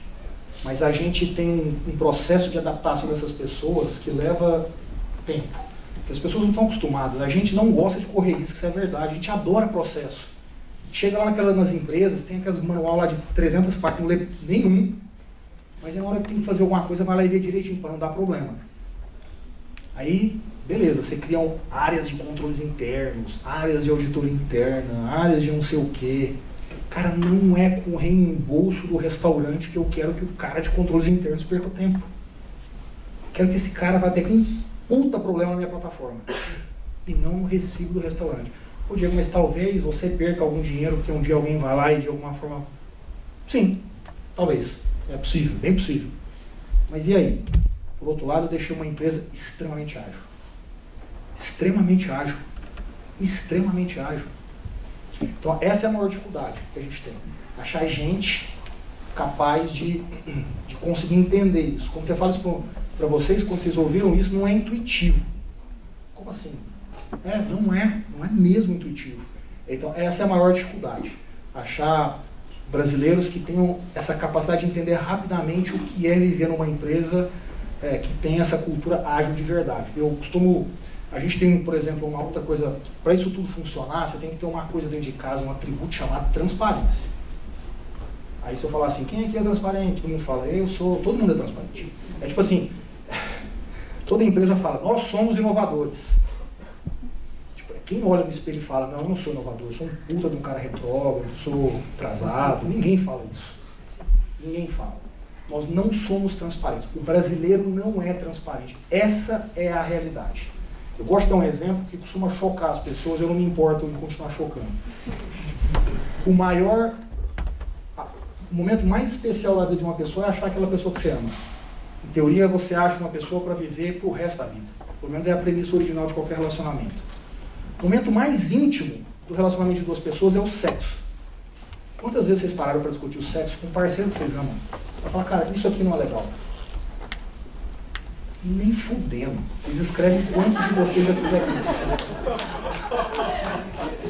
mas a gente tem um processo de adaptação dessas pessoas que leva tempo. Porque as pessoas não estão acostumadas. A gente não gosta de correr risco, isso é verdade. A gente adora processo. Chega lá nas empresas, tem aquelas manual lá de 300 páginas, não lê nenhum. Mas na hora que tem que fazer alguma coisa, vai lá e vê direitinho para não dar problema. Aí, beleza, você cria áreas de controles internos, áreas de auditoria interna, áreas de não sei o quê. Cara, não é com o reembolso do restaurante que eu quero que o cara de controles internos perca o tempo. Eu quero que esse cara vá ter um puta problema na minha plataforma. E não o recibo do restaurante. Ô Diego, mas talvez você perca algum dinheiro porque um dia alguém vai lá e de alguma forma... Sim, talvez. É possível, bem possível. Mas e aí? Por outro lado, eu deixei uma empresa extremamente ágil. Extremamente ágil. Extremamente ágil. Então, essa é a maior dificuldade que a gente tem. Achar gente capaz de conseguir entender isso. Quando você fala isso para vocês, quando vocês ouviram isso, não é intuitivo. Como assim? Não é mesmo intuitivo. Então, essa é a maior dificuldade. Achar brasileiros que tenham essa capacidade de entender rapidamente o que é viver numa empresa que tem essa cultura ágil de verdade. A gente tem, por exemplo, uma outra coisa, para isso tudo funcionar, você tem que ter uma coisa dentro de casa, um atributo chamado transparência. Aí se eu falar assim, quem aqui é transparente? Todo mundo fala, todo mundo é transparente. É tipo assim, toda empresa fala, nós somos inovadores. Tipo, quem olha no espelho e fala, não, eu não sou inovador, eu sou um puta de um cara retrógrado, sou atrasado, ninguém fala isso. Ninguém fala. Nós não somos transparentes. O brasileiro não é transparente. Essa é a realidade. Eu gosto de dar um exemplo que costuma chocar as pessoas, eu não me importo em continuar chocando. o momento mais especial da vida de uma pessoa é achar aquela pessoa que você ama. Em teoria, você acha uma pessoa para viver pro resto da vida. Pelo menos é a premissa original de qualquer relacionamento. O momento mais íntimo do relacionamento de duas pessoas é o sexo. Quantas vezes vocês pararam para discutir o sexo com um parceiro que vocês amam? Para falar, cara, isso aqui não é legal. Nem fudendo. Vocês escrevem quantos de vocês já fizeram isso.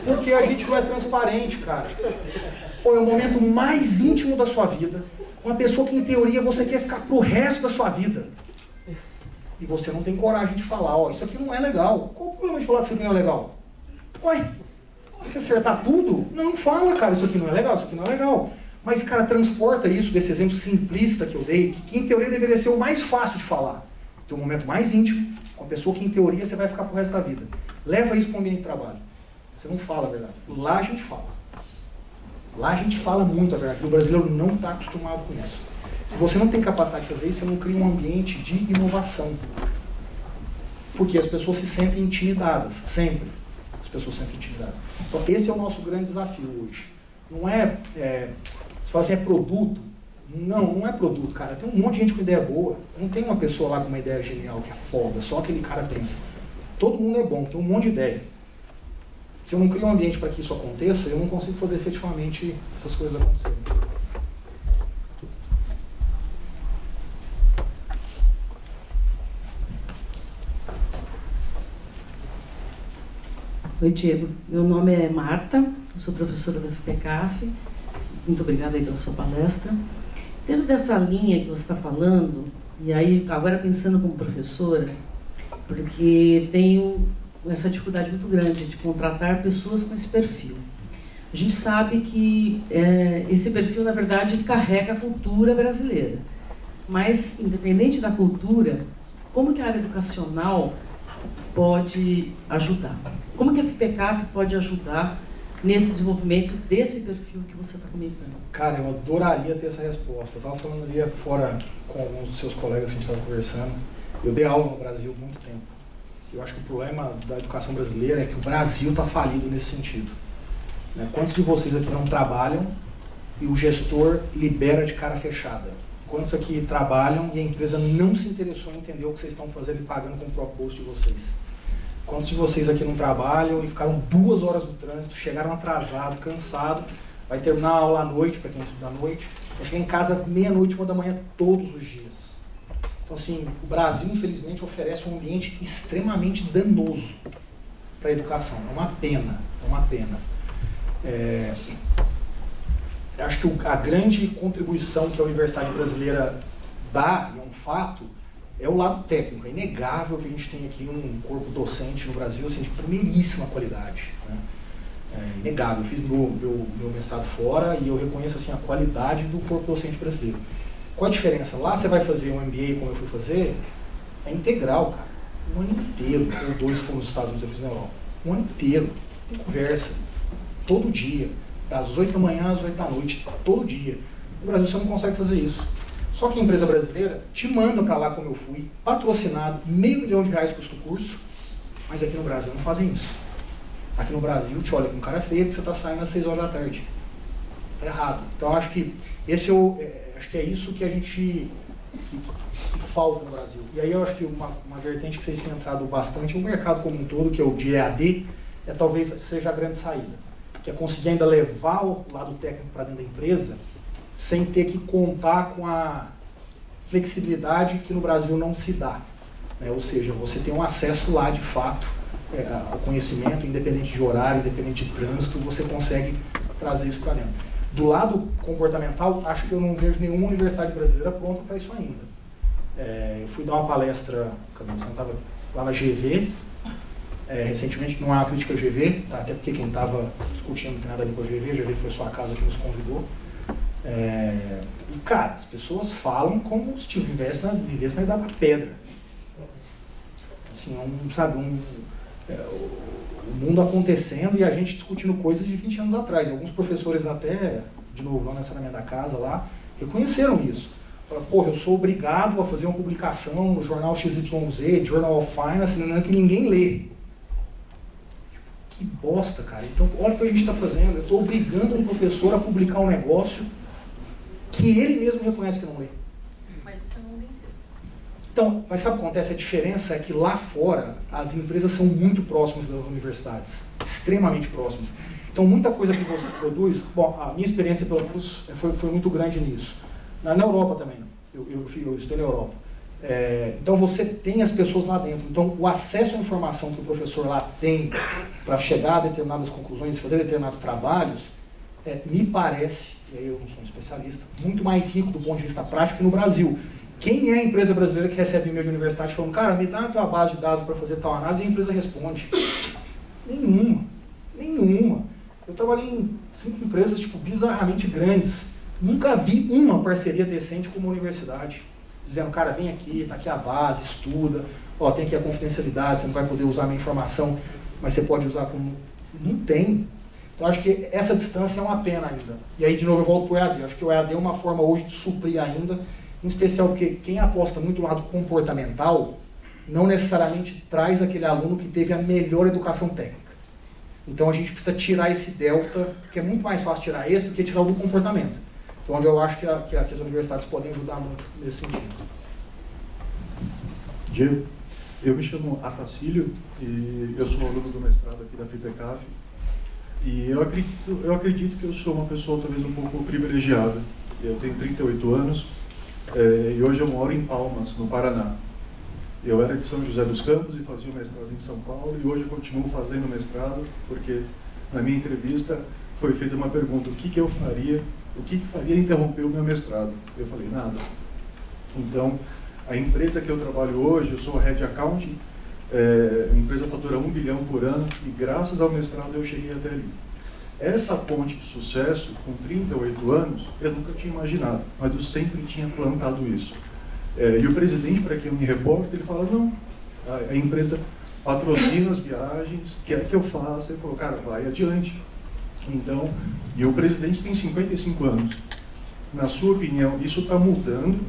Porque a gente não é transparente, cara. Pô, é o momento mais íntimo da sua vida. Uma pessoa que, em teoria, você quer ficar pro resto da sua vida. E você não tem coragem de falar, ó, isso aqui não é legal. Qual o problema de falar que isso aqui não é legal? Ué, tem que acertar tudo? Não, fala, cara, isso aqui não é legal, isso aqui não é legal. Mas, cara, transporta isso desse exemplo simplista que eu dei, que em teoria deveria ser o mais fácil de falar. Tem um momento mais íntimo, com a pessoa que em teoria você vai ficar pro resto da vida. Leva isso para o ambiente de trabalho. Você não fala a verdade. Lá a gente fala. Lá a gente fala muito a verdade. O brasileiro não está acostumado com isso. Se você não tem capacidade de fazer isso, você não cria um ambiente de inovação. Porque as pessoas se sentem intimidadas, sempre. As pessoas se sentem intimidadas. Então esse é o nosso grande desafio hoje. Não é, você fala assim, é produto? Não, não é produto, cara. Tem um monte de gente com ideia boa. Não tem uma pessoa lá com uma ideia genial que é foda, só aquele cara pensa. Todo mundo é bom, tem um monte de ideia. Se eu não crio um ambiente para que isso aconteça, eu não consigo fazer efetivamente essas coisas acontecerem. Oi, Diego. Meu nome é Marta, eu sou professora da FPCAF. Muito obrigada aí pela sua palestra. Dentro dessa linha que você está falando, e aí agora pensando como professora, porque tenho essa dificuldade muito grande de contratar pessoas com esse perfil. A gente sabe que esse perfil, na verdade, carrega a cultura brasileira. Mas, independente da cultura, como que a área educacional pode ajudar? Como que a FPCAF pode ajudar nesse desenvolvimento desse perfil que você está comentando? Cara, eu adoraria ter essa resposta. Eu estava falando ali fora com alguns dos seus colegas que a gente estava conversando. Eu dei aula no Brasil há muito tempo. Eu acho que o problema da educação brasileira é que o Brasil está falido nesse sentido. Quantos de vocês aqui não trabalham e o gestor libera de cara fechada? Quantos aqui trabalham e a empresa não se interessou em entender o que vocês estão fazendo e pagando com o propósito de vocês? Quantos de vocês aqui não trabalham e ficaram 2 horas no trânsito, chegaram atrasados, cansados, vai terminar a aula à noite, para quem estuda à noite, vai chegar em casa meia-noite, 1h todos os dias. Então, assim, o Brasil, infelizmente, oferece um ambiente extremamente danoso para a educação. É uma pena, é uma pena. Acho que a grande contribuição que a universidade brasileira dá, e é um fato, é o lado técnico. É inegável que a gente tem aqui um corpo docente no Brasil assim, de primeiríssima qualidade. Né? É inegável. Eu fiz meu mestrado fora e eu reconheço assim, a qualidade do corpo docente brasileiro. Qual a diferença? Lá você vai fazer um MBA, como eu fui fazer, é integral, cara. Um ano inteiro. Ou 2 foram nos Estados Unidos, eu fiz na Europa. Um ano inteiro. Tem conversa. Todo dia. Das 8 da manhã às 8 da noite. Todo dia. No Brasil você não consegue fazer isso. Só que a empresa brasileira te manda para lá como eu fui, patrocinado, R$500 mil custa o curso, mas aqui no Brasil não fazem isso. Aqui no Brasil te olha com cara feia porque você está saindo às 6 horas da tarde. Está errado. Então acho que esse acho que é isso que a gente que falta no Brasil. E aí eu acho que uma vertente que vocês têm entrado bastante, o mercado como um todo, que é o de EAD, talvez seja a grande saída. Que é conseguir ainda levar o lado técnico para dentro da empresa, sem ter que contar com a flexibilidade que no Brasil não se dá. Ou seja, você tem um acesso lá de fato ao conhecimento, independente de horário, independente de trânsito, você consegue trazer isso para dentro. Do lado comportamental, acho que eu não vejo nenhuma universidade brasileira pronta para isso ainda. Eu fui dar uma palestra, eu estava lá na GV, recentemente, não é uma crítica à GV, tá? Até porque quem estava discutindo não tem nada a ver com a GV foi só a casa que nos convidou. E, cara, as pessoas falam como se vivesse na Idade da Pedra. Assim, o mundo acontecendo e a gente discutindo coisas de 20 anos atrás. Alguns professores até, de novo, lá nessa minha casa lá, reconheceram isso. Falaram, porra, eu sou obrigado a fazer uma publicação no jornal XYZ, Journal of Finance, que ninguém lê. Que bosta, cara. Então, olha o que a gente está fazendo. Eu estou obrigando um professor a publicar um negócio que ele mesmo reconhece que não lê. Mas isso é no mundo inteiro. Então, mas sabe o que acontece? A diferença é que lá fora as empresas são muito próximas das universidades, extremamente próximas. Então, muita coisa que você produz, bom, a minha experiência pelo menos foi muito grande nisso. Na Europa também, eu estou na Europa. Então, você tem as pessoas lá dentro. Então, o acesso à informação que o professor lá tem para chegar a determinadas conclusões, fazer determinados trabalhos, me parece, e aí eu não sou um especialista, muito mais rico do ponto de vista prático que no Brasil. Quem é a empresa brasileira que recebe e-mail de universidade falando, cara, me dá a tua base de dados para fazer tal análise, e a empresa responde? Nenhuma. Eu trabalhei em 5 empresas, tipo, bizarramente grandes. Nunca vi uma parceria decente com uma universidade. Dizendo, cara, vem aqui, tá aqui a base, estuda, ó, tem aqui a confidencialidade, você não vai poder usar a minha informação, mas você pode usar como... Não tem. Então, acho que essa distância é uma pena ainda. E aí, de novo, eu volto para o EAD. Acho que o EAD é uma forma hoje de suprir ainda, em especial porque quem aposta muito no lado comportamental não necessariamente traz aquele aluno que teve a melhor educação técnica. Então, a gente precisa tirar esse delta, que é muito mais fácil tirar esse do que tirar o do comportamento. Então, onde eu acho que as universidades podem ajudar muito nesse sentido. Diego, eu me chamo Atacílio e eu sou aluno do mestrado aqui da FIPECAF. E eu acredito que eu sou uma pessoa talvez um pouco privilegiada. Eu tenho 38 anos e hoje eu moro em Palmas, no Paraná. Eu era de São José dos Campos e fazia o mestrado em São Paulo e hoje eu continuo fazendo mestrado porque na minha entrevista foi feita uma pergunta, o que eu faria interromper o meu mestrado? Eu falei, nada. Então, a empresa que eu trabalho hoje, eu sou Head Accounting, a empresa fatura 1 bilhão por ano e graças ao mestrado eu cheguei até ali. Essa ponte de sucesso, com 38 anos, eu nunca tinha imaginado, mas eu sempre tinha plantado isso. E o presidente, para quem eu me reporto, ele fala, não, a empresa patrocina as viagens, quer que eu faça, ele falou, cara, vai adiante. Então, e o presidente tem 55 anos. Na sua opinião, isso está mudando?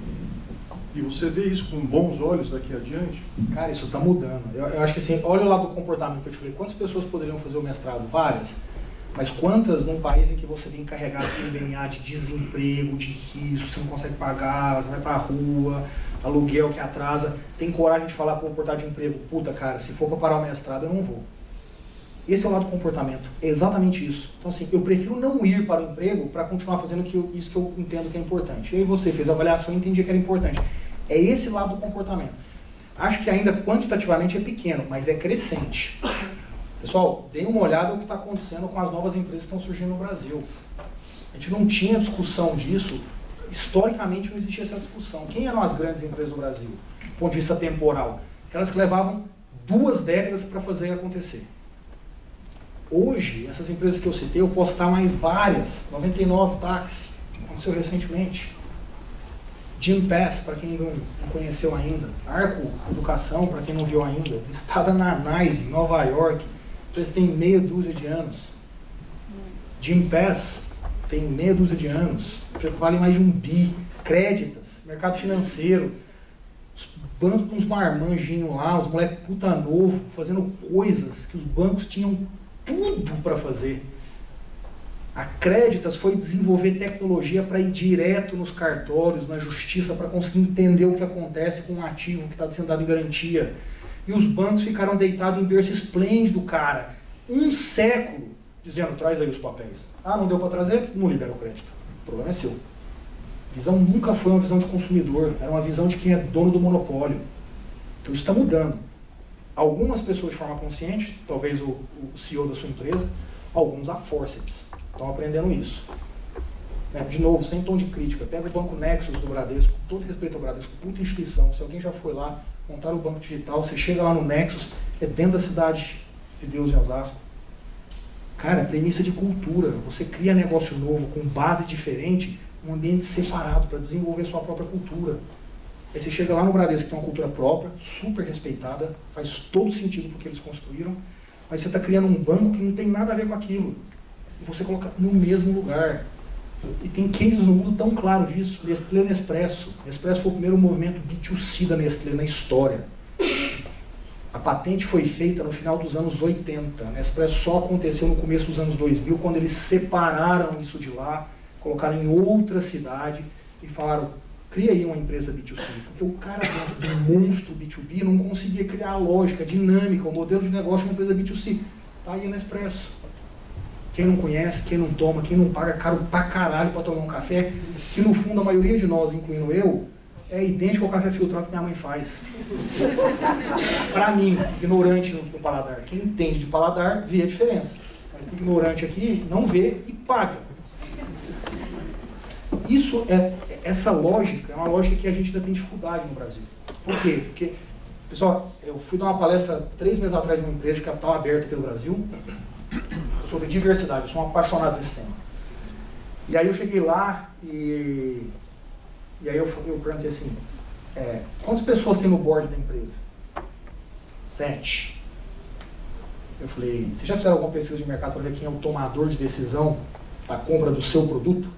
E você vê isso com bons olhos daqui adiante? Cara, isso está mudando. Eu acho que assim, olha o lado do comportamento que eu te falei. Quantas pessoas poderiam fazer o mestrado? Várias. Mas quantas num país em que você vem carregado com um DNA de desemprego, de risco, você não consegue pagar, você vai pra rua, aluguel que atrasa, tem coragem de falar para o portal de emprego, puta cara, se for para parar o mestrado eu não vou. Esse é o lado do comportamento, é exatamente isso. Então assim, eu prefiro não ir para o emprego para continuar fazendo isso que eu entendo que é importante. E aí você fez a avaliação e entendia que era importante. É esse lado do comportamento. Acho que ainda quantitativamente é pequeno, mas é crescente. Pessoal, deem uma olhada no que está acontecendo com as novas empresas que estão surgindo no Brasil. A gente não tinha discussão disso, historicamente não existia essa discussão. Quem eram as grandes empresas do Brasil, do ponto de vista temporal? Aquelas que levavam 2 décadas para fazer acontecer. Hoje, essas empresas que eu citei, eu posso citar mais várias. 99 Táxi, aconteceu recentemente. Gympass, para quem não conheceu ainda. Arco Educação, para quem não viu ainda. Listada na NYSE, em Nova York. Eles têm meia dúzia de anos. Gympass tem meia dúzia de anos. Vale mais de 1 bi. Créditas, mercado financeiro. Os bancos com uns marmanjinhos lá, os moleques puta novo, fazendo coisas que os bancos tinham tudo para fazer. A Créditas foi desenvolver tecnologia para ir direto nos cartórios, na justiça, para conseguir entender o que acontece com um ativo que está sendo dado em garantia. E os bancos ficaram deitados em berço esplêndido, cara. 1 século, dizendo, traz aí os papéis. Ah, não deu para trazer? Não libera o crédito. O problema é seu. A visão nunca foi uma visão de consumidor, era uma visão de quem é dono do monopólio. Então isso está mudando. Algumas pessoas de forma consciente, talvez o CEO da sua empresa, alguns a forceps, estão aprendendo isso. De novo, sem tom de crítica, pega o Banco Nexus do Bradesco, com todo respeito ao Bradesco, puta instituição, se alguém já foi lá, montar o banco digital, você chega lá no Nexus, é dentro da cidade de Deus em Osasco. Cara, premissa de cultura, você cria negócio novo, com base diferente, um ambiente separado para desenvolver sua própria cultura. Aí você chega lá no Bradesco, que tem uma cultura própria, super respeitada, faz todo sentido porque eles construíram, mas você está criando um banco que não tem nada a ver com aquilo. E você coloca no mesmo lugar. E tem cases no mundo tão claros disso. Nestlé e Nespresso. Nespresso foi o primeiro movimento B2C da Nestlé na história. A patente foi feita no final dos anos 80. A Nespresso só aconteceu no começo dos anos 2000, quando eles separaram isso de lá, colocaram em outra cidade. e falaram, cria aí uma empresa B2C, porque o cara dentro de um monstro B2B não conseguia criar a lógica, a dinâmica, o modelo de negócio de uma empresa B2C. Tá aí a Nespresso. Quem não conhece, quem não toma, quem não paga caro pra caralho pra tomar um café, que no fundo a maioria de nós, incluindo eu, é idêntico ao café filtrado que minha mãe faz. Pra mim, ignorante no paladar. Quem entende de paladar, vê a diferença. O ignorante aqui não vê e paga. Essa lógica é uma lógica que a gente ainda tem dificuldade no Brasil. Por quê? Porque, pessoal, eu fui dar uma palestra 3 meses atrás numa empresa de capital aberto aqui no Brasil, sobre diversidade. Eu sou um apaixonado desse tema. E aí eu cheguei lá e aí eu perguntei assim, quantas pessoas tem no board da empresa? 7. Eu falei, vocês já fizeram alguma pesquisa de mercado para ver quem é o tomador de decisão da compra do seu produto?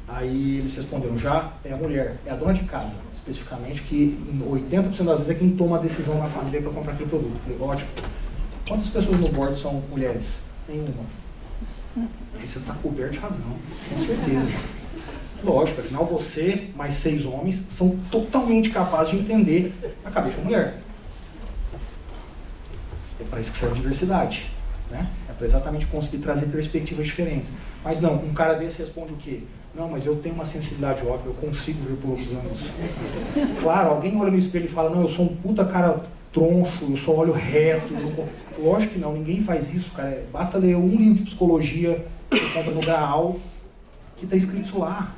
Aí eles responderam, já é a mulher, é a dona de casa, especificamente, que em 80% das vezes é quem toma a decisão na família para comprar aquele produto. Eu falei, ótimo. Quantas pessoas no board são mulheres? Nenhuma. Aí você está coberto de razão, com certeza. Lógico, afinal você, mais 6 homens, são totalmente capazes de entender a cabeça de uma mulher. É para isso que serve a diversidade, né? É para exatamente conseguir trazer perspectivas diferentes. Mas não, um cara desse responde o quê? Não, mas eu tenho uma sensibilidade óbvia, eu consigo ver por outros ângulos. Claro, alguém olha no espelho e fala, não, eu sou um puta cara troncho, eu só olho reto. Lógico que não, ninguém faz isso, cara. Basta ler um livro de psicologia que você compra no Graal, que está escrito isso lá.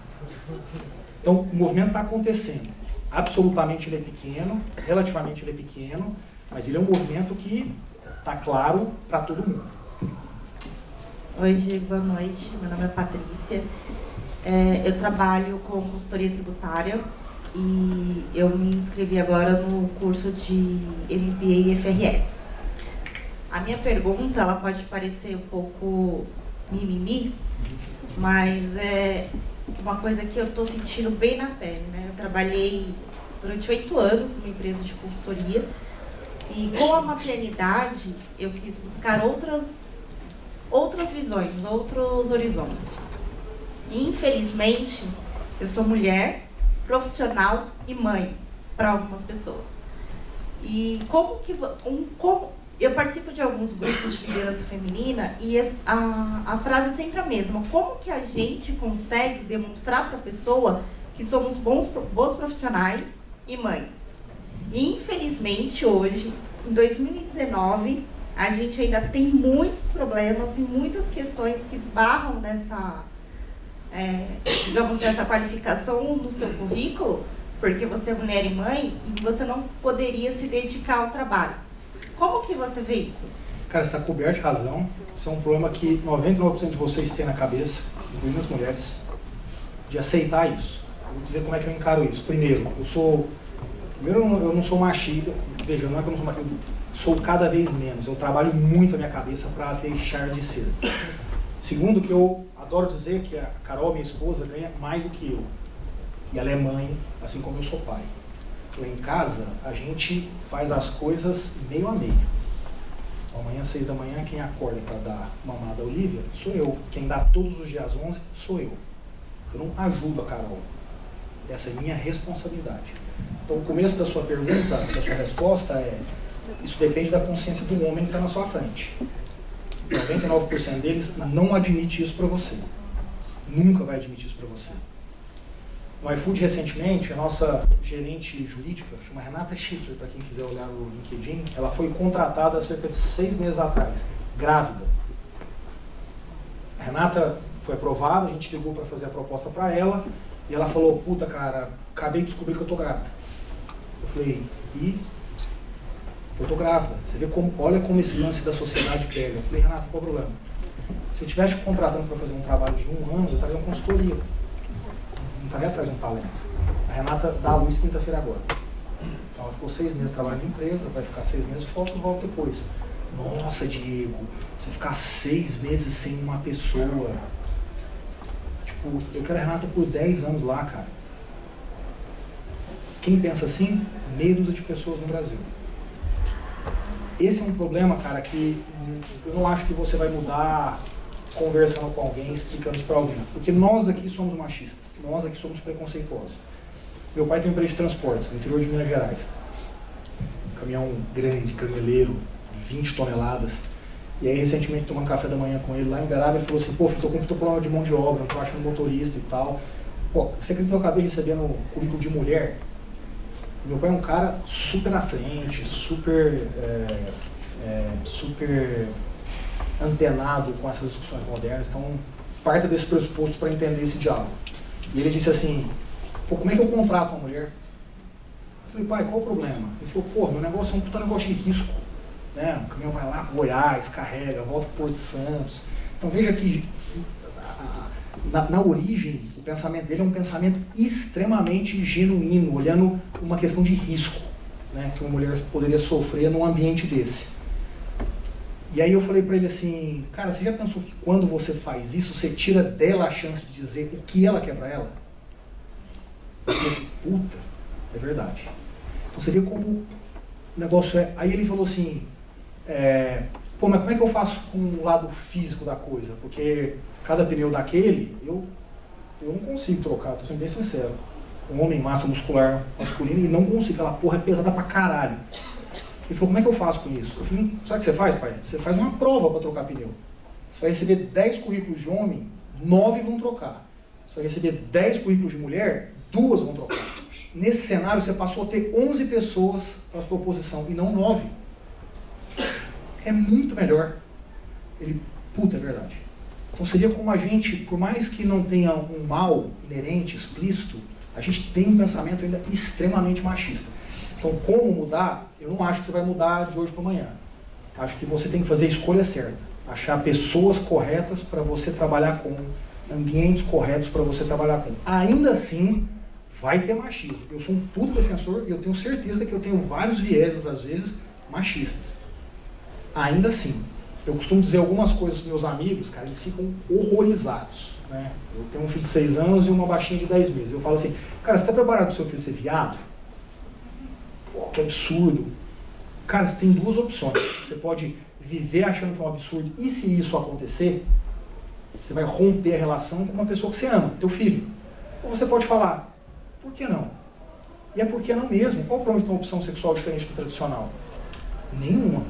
Então, o movimento está acontecendo. Absolutamente ele é pequeno, relativamente ele é pequeno, mas ele é um movimento que está claro para todo mundo. Oi, Diego, boa noite. Meu nome é Patrícia. Eu trabalho com consultoria tributária e eu me inscrevi agora no curso de MBA FRS. A minha pergunta, ela pode parecer um pouco mimimi, mas é uma coisa que eu estou sentindo bem na pele, né? Eu trabalhei durante 8 anos numa empresa de consultoria e com a maternidade eu quis buscar outras visões, outros horizontes. E, infelizmente, eu sou mulher, profissional e mãe para algumas pessoas. E eu participo de alguns grupos de liderança feminina e a frase é sempre a mesma. Como que a gente consegue demonstrar para a pessoa que somos bons profissionais e mães? E, infelizmente, hoje, em 2019, a gente ainda tem muitos problemas e muitas questões que esbarram nessa qualificação no seu currículo, porque você é mulher e mãe e você não poderia se dedicar ao trabalho. Como que você vê isso? Cara, você está coberto de razão. Isso é um problema que 99% de vocês têm na cabeça, incluindo as mulheres, de aceitar isso. Eu vou dizer como é que eu encaro isso. Primeiro, eu não sou machista. Veja, não é que eu não sou machista, eu sou cada vez menos. Eu trabalho muito a minha cabeça para deixar de ser. Segundo, que eu adoro dizer que a Carol, minha esposa, ganha mais do que eu. E ela é mãe, assim como eu sou pai. Lá em casa, a gente faz as coisas meio a meio. Amanhã, às 6 da manhã, quem acorda para dar mamada à Olivia sou eu. Quem dá todos os dias 11 sou eu. Eu não ajudo a Carol. Essa é minha responsabilidade. Então, o começo da sua pergunta, da sua resposta isso depende da consciência do homem que está na sua frente. 99% deles não admite isso para você. Nunca vai admitir isso para você. No iFood, recentemente, a nossa gerente jurídica, chama Renata Schiffler, para quem quiser olhar no LinkedIn, ela foi contratada há cerca de 6 meses atrás, grávida. A Renata foi aprovada, a gente ligou para fazer a proposta para ela, e ela falou, puta cara, acabei de descobrir que eu tô grávida. Eu falei, eu tô grávida. Você vê como, olha como esse lance da sociedade pega. Eu falei, Renata, qual o problema? Se eu estivesse contratando para fazer um trabalho de 1 ano, eu estaria em consultoria. Não estaria atrás de um talento. A Renata dá a luz quinta-feira agora. Então ela ficou 6 meses trabalhando na empresa, vai ficar 6 meses fora e volta depois. Nossa, Diego, você ficar 6 meses sem uma pessoa. Tipo, eu quero a Renata por 10 anos lá, cara. Quem pensa assim? Meia dúzia de pessoas no Brasil. Esse é um problema, cara, que eu não acho que você vai mudar conversando com alguém, explicando isso para alguém. Porque nós aqui somos machistas, nós aqui somos preconceituosos. Meu pai tem uma empresa de transportes no interior de Minas Gerais. Caminhão grande, caneleiro, 20 toneladas. E aí, recentemente, tomando café da manhã com ele lá em Uberaba, ele falou assim, pô, filho, tô com muito problema de mão de obra, não tô achando motorista e tal. Pô, você acredita que eu acabei recebendo currículo de mulher? Meu pai é um cara super à frente, super antenado com essas discussões modernas, então parta desse pressuposto para entender esse diálogo. E ele disse assim, pô, como é que eu contrato uma mulher? Eu falei, pai, qual o problema? Ele falou, pô, meu negócio é um puta negócio de risco. Né? O caminhão vai lá para Goiás, carrega, volta para Porto Santos. Então veja que na origem, o pensamento dele é um pensamento extremamente genuíno, olhando uma questão de risco, né, que uma mulher poderia sofrer num ambiente desse. E aí eu falei para ele assim, cara, você já pensou que quando você faz isso, você tira dela a chance de dizer o que ela quer para ela? Eu falei, puta, é verdade. Então você vê como o negócio é... Aí ele falou assim, pô, mas como é que eu faço com o lado físico da coisa? Porque cada pneu daquele, eu não consigo trocar, tô sendo bem sincero. Um homem, massa muscular masculina, e não consigo, aquela porra é pesada pra caralho. Ele falou, como é que eu faço com isso? Eu falei, sabe o que você faz, pai? Você faz uma prova para trocar pneu. Você vai receber 10 currículos de homem, 9 vão trocar. Você vai receber 10 currículos de mulher, 2 vão trocar. Nesse cenário, você passou a ter 11 pessoas para a sua posição, e não 9. É muito melhor. Ele, puta, é verdade. Então você vê como a gente, por mais que não tenha um mal inerente, explícito, a gente tem um pensamento ainda extremamente machista. Então, como mudar? Eu não acho que você vai mudar de hoje para amanhã. Acho que você tem que fazer a escolha certa. Achar pessoas corretas para você trabalhar com, ambientes corretos para você trabalhar com. Ainda assim, vai ter machismo. Eu sou um puto defensor e eu tenho certeza que eu tenho vários vieses, às vezes, machistas. Ainda assim, eu costumo dizer algumas coisas para meus amigos, cara, eles ficam horrorizados. Né? Eu tenho um filho de 6 anos e uma baixinha de 10 meses. Eu falo assim, cara, você está preparado para o seu filho ser viado? Pô, que absurdo. Cara, você tem 2 opções. Você pode viver achando que é um absurdo, e se isso acontecer, você vai romper a relação com uma pessoa que você ama, teu filho. Ou você pode falar, por que não? E é por que não mesmo. Qual o problema de ter uma opção sexual diferente do tradicional? Nenhuma.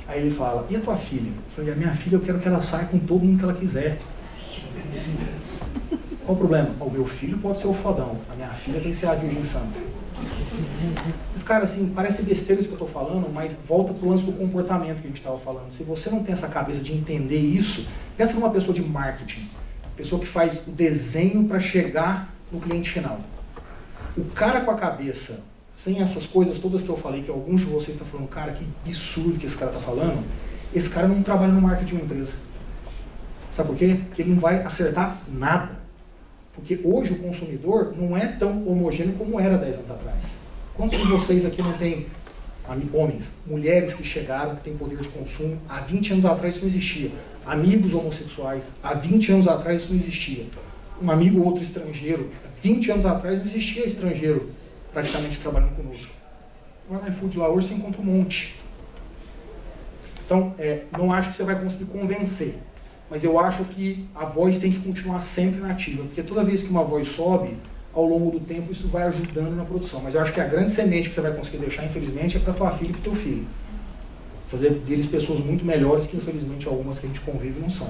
Aí ele fala, e a tua filha? Eu falei, a minha filha eu quero que ela saia com todo mundo que ela quiser. Qual o problema? O meu filho pode ser o fodão, a minha filha tem que ser a Virgem Santa. Mas, cara, assim, parece besteira isso que eu estou falando, mas volta pro lance do comportamento que a gente estava falando. Se você não tem essa cabeça de entender isso, pensa numa pessoa de marketing, pessoa que faz o desenho para chegar no cliente final. O cara com a cabeça, sem essas coisas todas que eu falei, que alguns de vocês estão falando, cara, que absurdo que esse cara está falando, esse cara não trabalha no marketing de uma empresa. Sabe por quê? Porque ele não vai acertar nada. Porque hoje o consumidor não é tão homogêneo como era 10 anos atrás. Quantos de vocês aqui não tem homens, mulheres que chegaram, que têm poder de consumo? Há 20 anos atrás isso não existia. Amigos homossexuais, há 20 anos atrás isso não existia. Um amigo ou outro estrangeiro, há 20 anos atrás não existia estrangeiro praticamente trabalhando conosco. Vai no iFood lá hoje, você encontra um monte. Então, não acho que você vai conseguir convencer. Mas eu acho que a voz tem que continuar sempre nativa, porque toda vez que uma voz sobe, ao longo do tempo isso vai ajudando na produção. Mas eu acho que a grande semente que você vai conseguir deixar, infelizmente, é para tua filha e para teu filho. Fazer deles pessoas muito melhores que, infelizmente, algumas que a gente convive não são.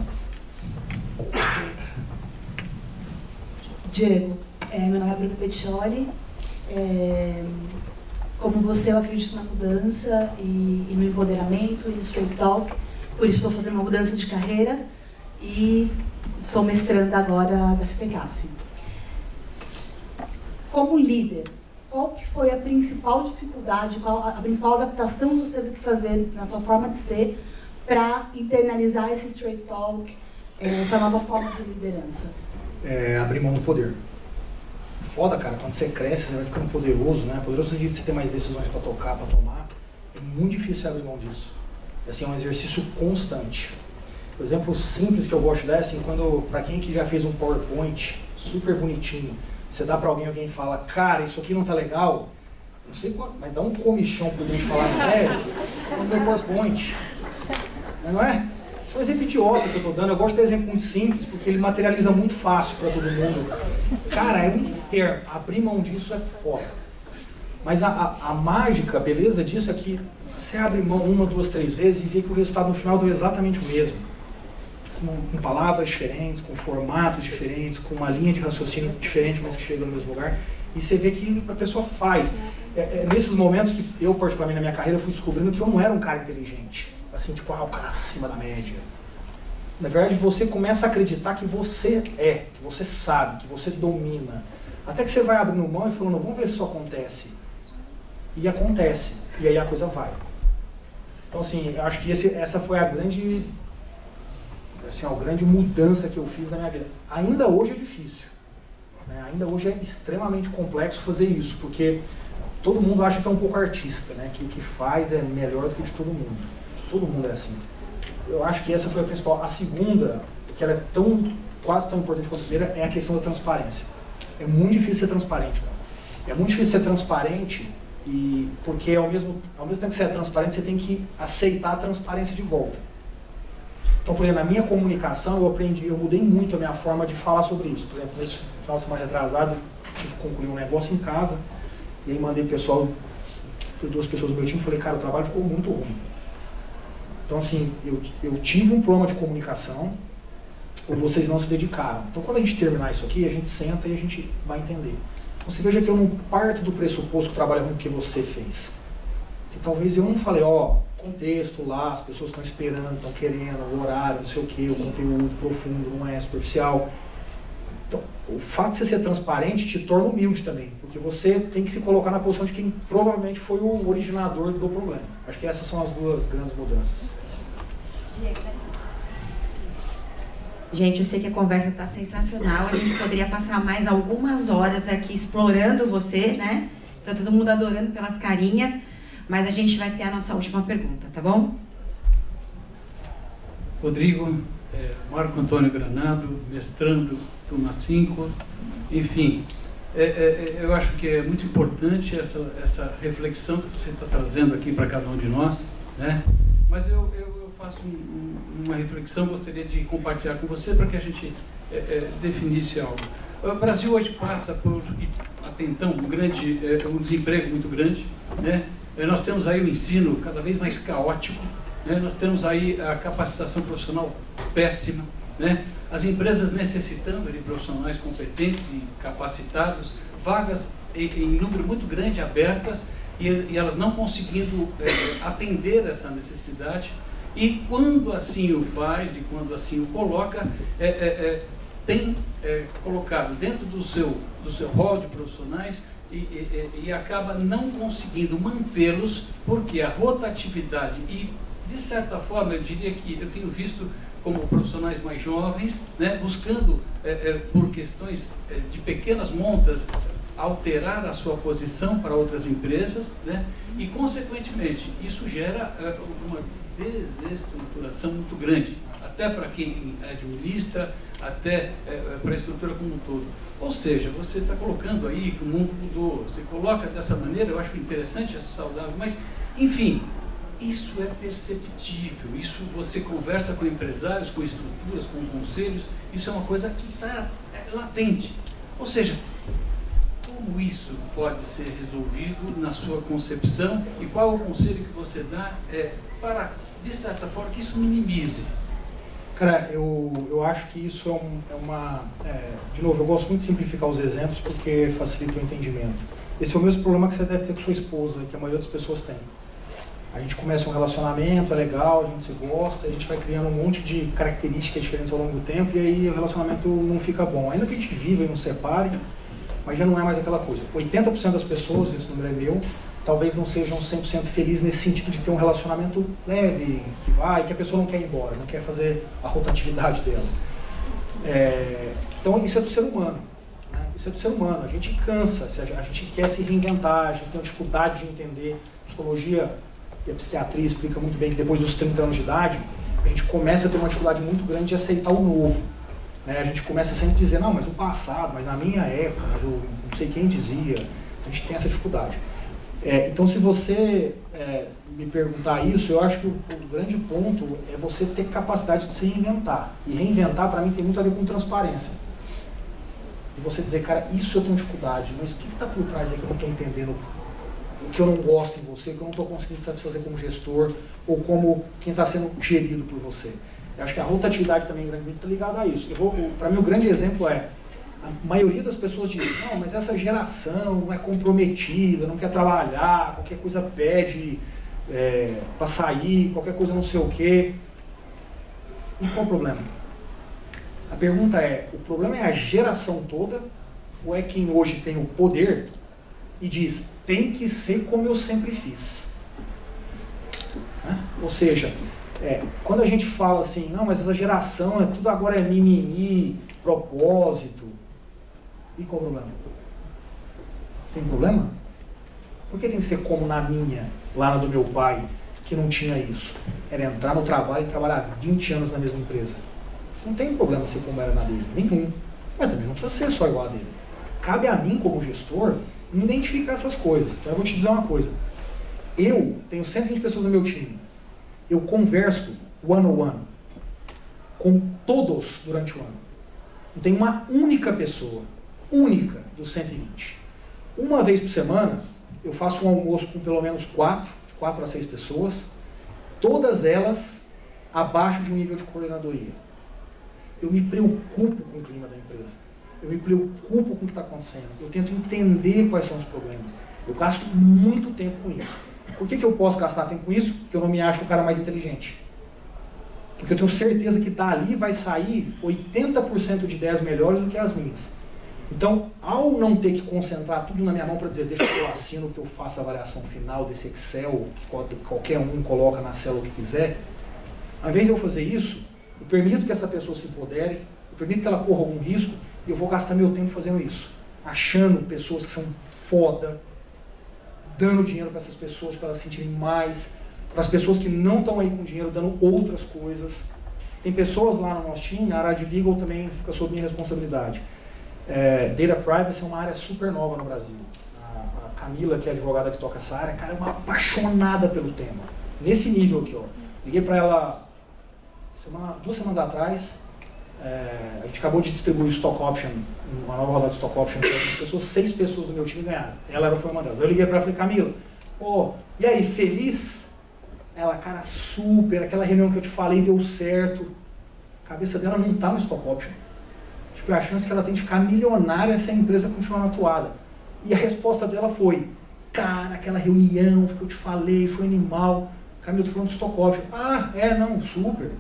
Diego, meu nome é Bruno Pettioli. Como você, eu acredito na mudança e no empoderamento e no straight talk. Por isso estou fazendo uma mudança de carreira e sou mestranda agora da FPCAF. Como líder, qual que foi a principal dificuldade, qual a principal adaptação que você teve que fazer na sua forma de ser para internalizar esse straight talk, essa nova forma de liderança? Abrir mão do poder. Foda, cara, quando você cresce, você vai ficando poderoso, né? Poderoso no sentido de você ter mais decisões para tocar, para tomar. É muito difícil abrir mão disso. Assim, é um exercício constante. O exemplo simples que eu gosto de dar é assim, para quem que já fez um PowerPoint super bonitinho, você dá para alguém fala, cara, isso aqui não tá legal, não sei qual, mas dá um comichão pro gente falar, velho, foi meu PowerPoint. Não é? Esse é um exemplo idiota que eu estou dando. Eu gosto de exemplo muito simples, porque ele materializa muito fácil para todo mundo. Cara, é um inferno. Abrir mão disso é foda. Mas a mágica, a beleza disso é que você abre mão 1, 2, 3 vezes e vê que o resultado no final deu exatamente o mesmo. Com palavras diferentes, com formatos diferentes, com uma linha de raciocínio diferente, mas que chega no mesmo lugar. E você vê que a pessoa faz. Nesses momentos que eu, particularmente na minha carreira, fui descobrindo que eu não era um cara inteligente. Assim, tipo, o cara acima da média. Na verdade, você começa a acreditar que você que você sabe, que você domina. Até que você vai abrindo mão e falando, vamos ver se isso acontece. E acontece. E aí a coisa vai. Então, assim, eu acho que essa foi a grande mudança que eu fiz na minha vida. Ainda hoje é difícil. Né? Ainda hoje é extremamente complexo fazer isso, porque todo mundo acha que é um pouco artista, né? Que o que faz é melhor do que o de todo mundo. Todo mundo é assim. Eu acho que essa foi a principal. A segunda, que ela é quase tão importante quanto a primeira, é a questão da transparência. É muito difícil ser transparente, cara. É muito difícil ser transparente, porque ao mesmo tempo que você é transparente, você tem que aceitar a transparência de volta. Então, por exemplo, na minha comunicação, eu mudei muito a minha forma de falar sobre isso. Por exemplo, nesse final de semana retrasado, tive que concluir um negócio em casa, e aí mandei para 2 pessoas do meu time, e falei, cara, o trabalho ficou muito ruim. Então, assim, eu tive um problema de comunicação, ou vocês não se dedicaram. Então, quando a gente terminar isso aqui, a gente senta e a gente vai entender. Então, você veja que eu não parto do pressuposto que o trabalho é ruim porque você fez. Que talvez eu não falei, contexto lá, as pessoas estão esperando, estão querendo, o horário, não sei o que, o conteúdo profundo, não é superficial. Então, o fato de você ser transparente te torna humilde também, porque você tem que se colocar na posição de quem provavelmente foi o originador do problema. Acho que essas são as 2 grandes mudanças. Gente, eu sei que a conversa está sensacional, a gente poderia passar mais algumas horas aqui explorando você, né? Tá todo mundo adorando pelas carinhas, mas a gente vai ter a nossa última pergunta, tá bom? Rodrigo, Marco Antônio Granado, mestrando, turma 5, enfim, eu acho que é muito importante essa reflexão que você está trazendo aqui para cada um de nós, né? Mas eu faço uma reflexão, gostaria de compartilhar com você para que a gente definisse algo. O Brasil hoje passa por, até então, um desemprego muito grande, né? Nós temos aí o ensino cada vez mais caótico, né? Nós temos aí a capacitação profissional péssima, né? As empresas necessitando de profissionais competentes e capacitados, vagas em número muito grande abertas e elas não conseguindo atender essa necessidade. E quando assim o faz e quando assim o coloca, tem colocado dentro do seu rol de profissionais e acaba não conseguindo mantê-los, porque a rotatividade e, de certa forma, eu diria que eu tenho visto como profissionais mais jovens, né, buscando, por questões de pequenas montas, alterar a sua posição para outras empresas, né, e, consequentemente, isso gera uma desestruturação muito grande, até para quem administra, até para a estrutura como um todo. Ou seja, você está colocando aí que o mundo mudou, você coloca dessa maneira, eu acho interessante, é saudável, mas, enfim, isso é perceptível, isso você conversa com empresários, com estruturas, com conselhos, isso é uma coisa que está latente. Ou seja, como isso pode ser resolvido na sua concepção e qual o conselho que você dá para, de certa forma, que isso minimize? Cara, eu acho que isso de novo, eu gosto muito de simplificar os exemplos porque facilita o entendimento. Esse é o mesmo problema que você deve ter com sua esposa, que a maioria das pessoas tem. A gente começa um relacionamento, é legal, a gente se gosta, a gente vai criando um monte de características diferentes ao longo do tempo e aí o relacionamento não fica bom. Ainda que a gente viva e não separe, mas já não é mais aquela coisa. 80% das pessoas, esse número é meu, talvez não sejam 100% felizes nesse sentido de ter um relacionamento leve, que vai, que a pessoa não quer ir embora, não quer fazer a rotatividade dela. Então isso é do ser humano. Né? Isso é do ser humano. A gente cansa, a gente quer se reinventar, a gente tem dificuldade de entender. A psicologia e a psiquiatria explica muito bem que depois dos 30 anos de idade, a gente começa a ter uma dificuldade muito grande de aceitar o novo. Né? A gente começa sempre a dizer, não, mas o passado, mas na minha época, mas eu não sei quem dizia. A gente tem essa dificuldade. Então, se você me perguntar isso, eu acho que o grande ponto é você ter capacidade de se reinventar. E reinventar, para mim, tem muito a ver com transparência. E você dizer, cara, isso eu tenho dificuldade, mas o que está por trás aí que eu não estou entendendo? O que eu não gosto em você, o que eu não estou conseguindo satisfazer como gestor, ou como quem está sendo gerido por você. Eu acho que a rotatividade também, grandemente, está ligada a isso. Para mim, o grande exemplo é, a maioria das pessoas diz, não, mas essa geração não é comprometida, não quer trabalhar, qualquer coisa pede para sair, qualquer coisa não sei o quê. E qual o problema? A pergunta é, o problema é a geração toda, ou é quem hoje tem o poder e diz, tem que ser como eu sempre fiz? Né? Ou seja, quando a gente fala assim, não, mas essa geração, tudo agora é mimimi, propósito, e qual o problema? Tem problema? Por que tem que ser como na minha, lá na do meu pai, que não tinha isso? Era entrar no trabalho e trabalhar 20 anos na mesma empresa. Não tem problema ser como era na dele, nenhum. Mas também não precisa ser só igual a dele. Cabe a mim, como gestor, identificar essas coisas. Então eu vou te dizer uma coisa. Eu tenho 120 pessoas no meu time. Eu converso one-on-one com todos durante o ano. Não tem uma única pessoa, única dos 120. Uma vez por semana, eu faço um almoço com pelo menos 4 a 6 pessoas, todas elas abaixo de um nível de coordenadoria. Eu me preocupo com o clima da empresa. Eu me preocupo com o que está acontecendo. Eu tento entender quais são os problemas. Eu gasto muito tempo com isso. Por que eu posso gastar tempo com isso? Porque eu não me acho o cara mais inteligente. Porque eu tenho certeza que dali vai sair 80% de ideias melhores do que as minhas. Então, ao não ter que concentrar tudo na minha mão para dizer, deixa que eu assino, que eu faço a avaliação final desse Excel, que qualquer um coloca na célula o que quiser, ao invés de eu fazer isso, eu permito que essa pessoa se empodere, eu permito que ela corra algum risco, e eu vou gastar meu tempo fazendo isso. Achando pessoas que são foda, dando dinheiro para essas pessoas, para elas sentirem mais, para as pessoas que não estão aí com dinheiro, dando outras coisas. Tem pessoas lá no nosso time, a área de legal também fica sob minha responsabilidade. Data Privacy é uma área super nova no Brasil. A Camila, que é a advogada que toca essa área, cara, é uma apaixonada pelo tema. Nesse nível aqui, ó. Liguei para ela 2 semanas atrás, a gente acabou de distribuir o Stock Option, uma nova rodada de Stock Option, que 6 pessoas do meu time ganharam. Ela foi uma delas. Eu liguei para ela e falei, Camila, e aí, feliz? Ela, cara, super, aquela reunião que eu te falei deu certo. A cabeça dela não está no Stock Option. Tipo, a chance que ela tem de ficar milionária se a empresa continuar atuada. E a resposta dela foi, cara, aquela reunião que eu te falei foi animal. Camila, eu tô falando do Stock Option. Não, super.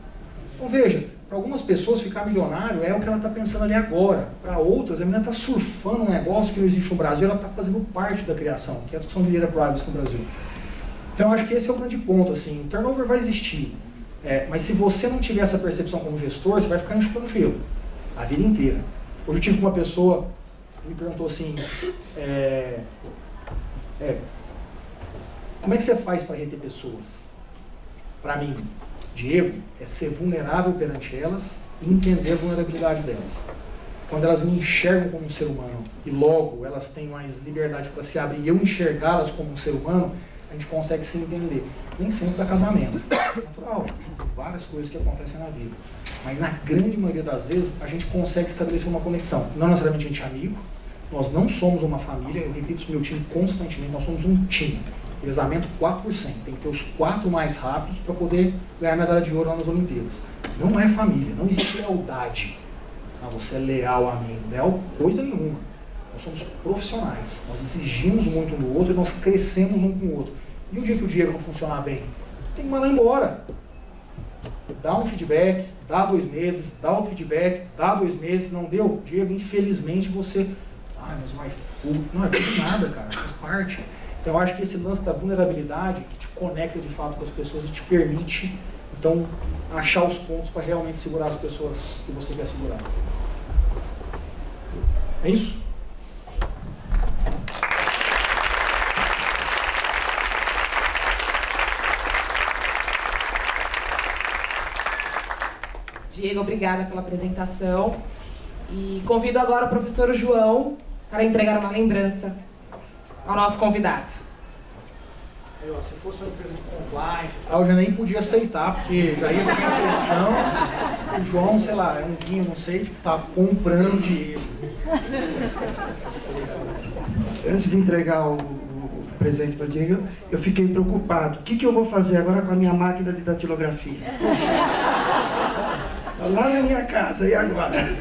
Então veja, para algumas pessoas ficar milionário é o que ela está pensando ali agora. Para outras, a menina está surfando um negócio que não existe no Brasil, ela está fazendo parte da criação, que é a discussão de data privacy no Brasil. Então eu acho que esse é o grande ponto, assim, o turnover vai existir, mas se você não tiver essa percepção como gestor, você vai ficar enxugando gelo, a vida inteira. Hoje eu tive uma pessoa que me perguntou assim, como é que você faz para reter pessoas? Para mim, Diego, é ser vulnerável perante elas e entender a vulnerabilidade delas. Quando elas me enxergam como um ser humano e logo elas têm mais liberdade para se abrir e eu enxergá-las como um ser humano, a gente consegue se entender. Nem sempre dá casamento. É natural. Várias coisas que acontecem na vida. Mas na grande maioria das vezes, a gente consegue estabelecer uma conexão. Não necessariamente a gente é amigo. Nós não somos uma família. Eu repito isso pro meu time constantemente. Nós somos um time. Revezamento 4%. Tem que ter os 4 mais rápidos para poder ganhar a medalha de ouro lá nas Olimpíadas. Não é família. Não existe lealdade. Você é leal a mim. Leal coisa nenhuma. Nós somos profissionais. Nós exigimos muito um do outro e nós crescemos um com o outro. E o dia que o Diego não funcionar bem? Tem que mandar embora. Dá um feedback, dá 2 meses, dá outro feedback, dá 2 meses, não deu? Diego, infelizmente você... mas o iFood... Não é tudo nada, cara, faz parte. Então eu acho que esse lance da vulnerabilidade que te conecta de fato com as pessoas e te permite, então, achar os pontos para realmente segurar as pessoas que você quer segurar. É isso? Diego, obrigada pela apresentação. E convido agora o professor João para entregar uma lembrança ao nosso convidado. Falei, ó, se fosse uma empresa de compliance e tal, eu já nem podia aceitar, porque já ia ficar a impressão que o João, sei lá, é um vinho, não sei, tipo, tá comprando dinheiro. Antes de entregar o presente para o Diego, eu fiquei preocupado. O que eu vou fazer agora com a minha máquina de datilografia? Tá lá na minha casa, e agora?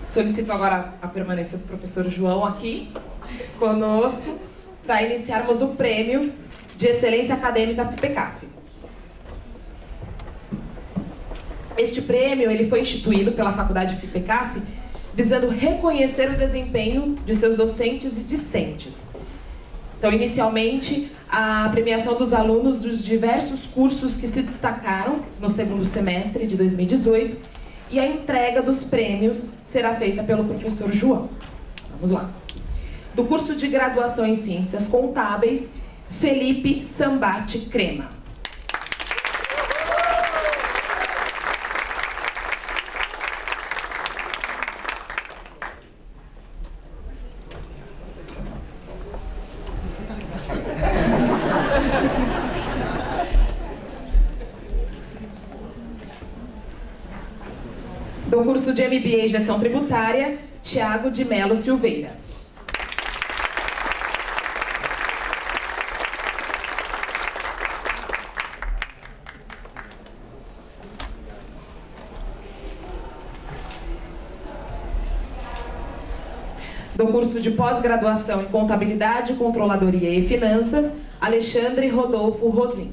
Solicito agora a permanência do professor João aqui conosco para iniciarmos o prêmio de excelência acadêmica FIPECAF. Este prêmio ele foi instituído pela Faculdade FIPECAF visando reconhecer o desempenho de seus docentes e discentes. Então, inicialmente, a premiação dos alunos dos diversos cursos que se destacaram no segundo semestre de 2018 e a entrega dos prêmios será feita pelo professor João. Vamos lá. Do curso de graduação em Ciências Contábeis, Felipe Sambati Crema. Do curso de MBA em Gestão Tributária, Tiago de Melo Silveira. Do curso de pós-graduação em Contabilidade, Controladoria e Finanças, Alexandre Rodolfo Rosim.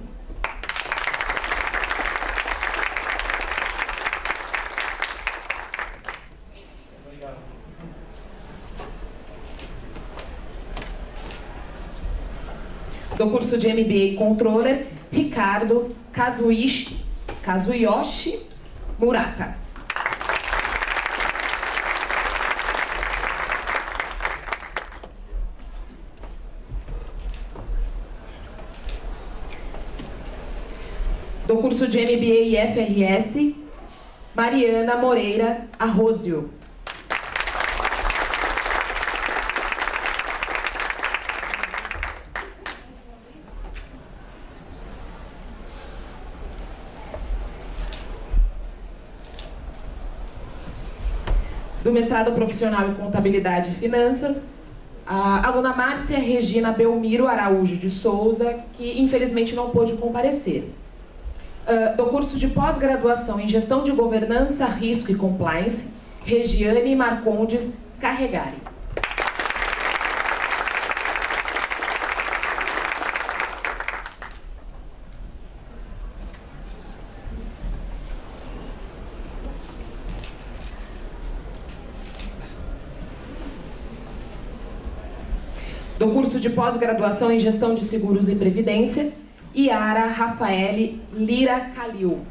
Do curso de MBA Controller, Ricardo Kazuyoshi Murata. Do curso de MBA e FRS, Mariana Moreira Arrozio. Do mestrado profissional em Contabilidade e Finanças, a aluna Márcia Regina Belmiro Araújo de Souza, que infelizmente não pôde comparecer. Do curso de pós-graduação em Gestão de Governança, Risco e Compliance, Regiane Marcondes Carregari. Do curso de pós-graduação em Gestão de Seguros e Previdência, Yara Rafaele Lira Calil.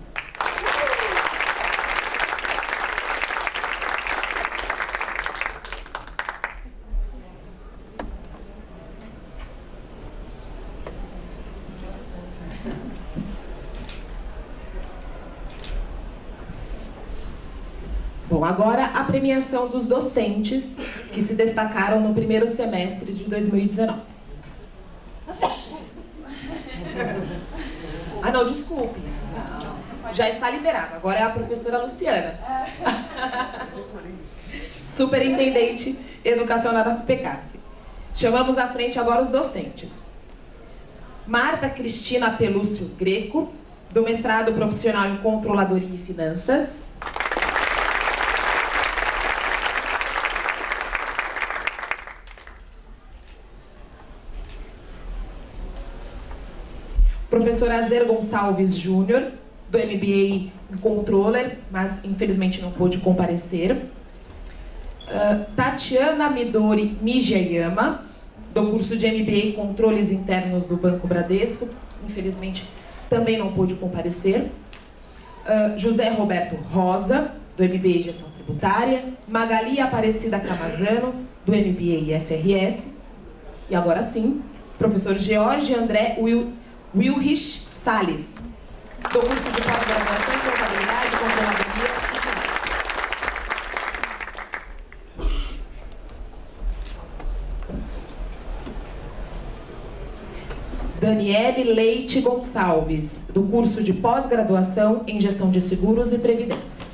Bom, agora a premiação dos docentes que se destacaram no primeiro semestre de 2019. Ah, não, desculpe. Não, já está liberado. Agora é a professora Luciana. Superintendente educacional da FIPECAF. Chamamos à frente agora os docentes. Marta Cristina Pelúcio Greco, do mestrado profissional em Controladoria e Finanças. Professor Azer Gonçalves Júnior, do MBA em Controller, mas infelizmente não pôde comparecer. Tatiana Midori Mijayama, do curso de MBA em Controles Internos do Banco Bradesco, infelizmente também não pôde comparecer. José Roberto Rosa, do MBA em Gestão Tributária. Magali Aparecida Camazano, do MBA em FRS. E agora sim, professor George André Wilrich Salles, do curso de pós-graduação em Contabilidade, Controladoria e Finanças. Daniele Leite Gonçalves, do curso de pós-graduação em Gestão de Seguros e Previdência.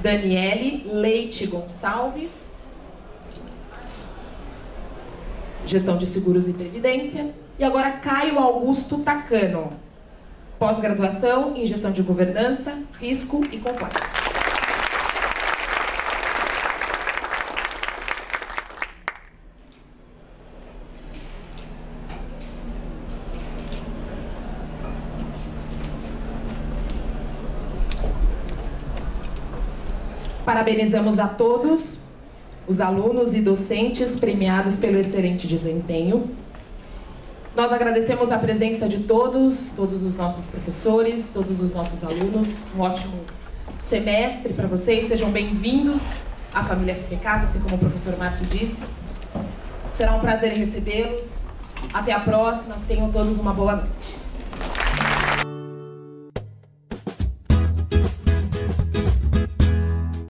Daniele Leite Gonçalves, Gestão de Seguros e Previdência. E agora Caio Augusto Tacano, pós-graduação em Gestão de Governança, Risco e Compliance. Parabenizamos a todos os alunos e docentes premiados pelo excelente desempenho. Nós agradecemos a presença de todos os nossos professores, todos os nossos alunos. Um ótimo semestre para vocês. Sejam bem-vindos à família FPCAF, assim como o professor Márcio disse. Será um prazer recebê-los. Até a próxima. Tenham todos uma boa noite.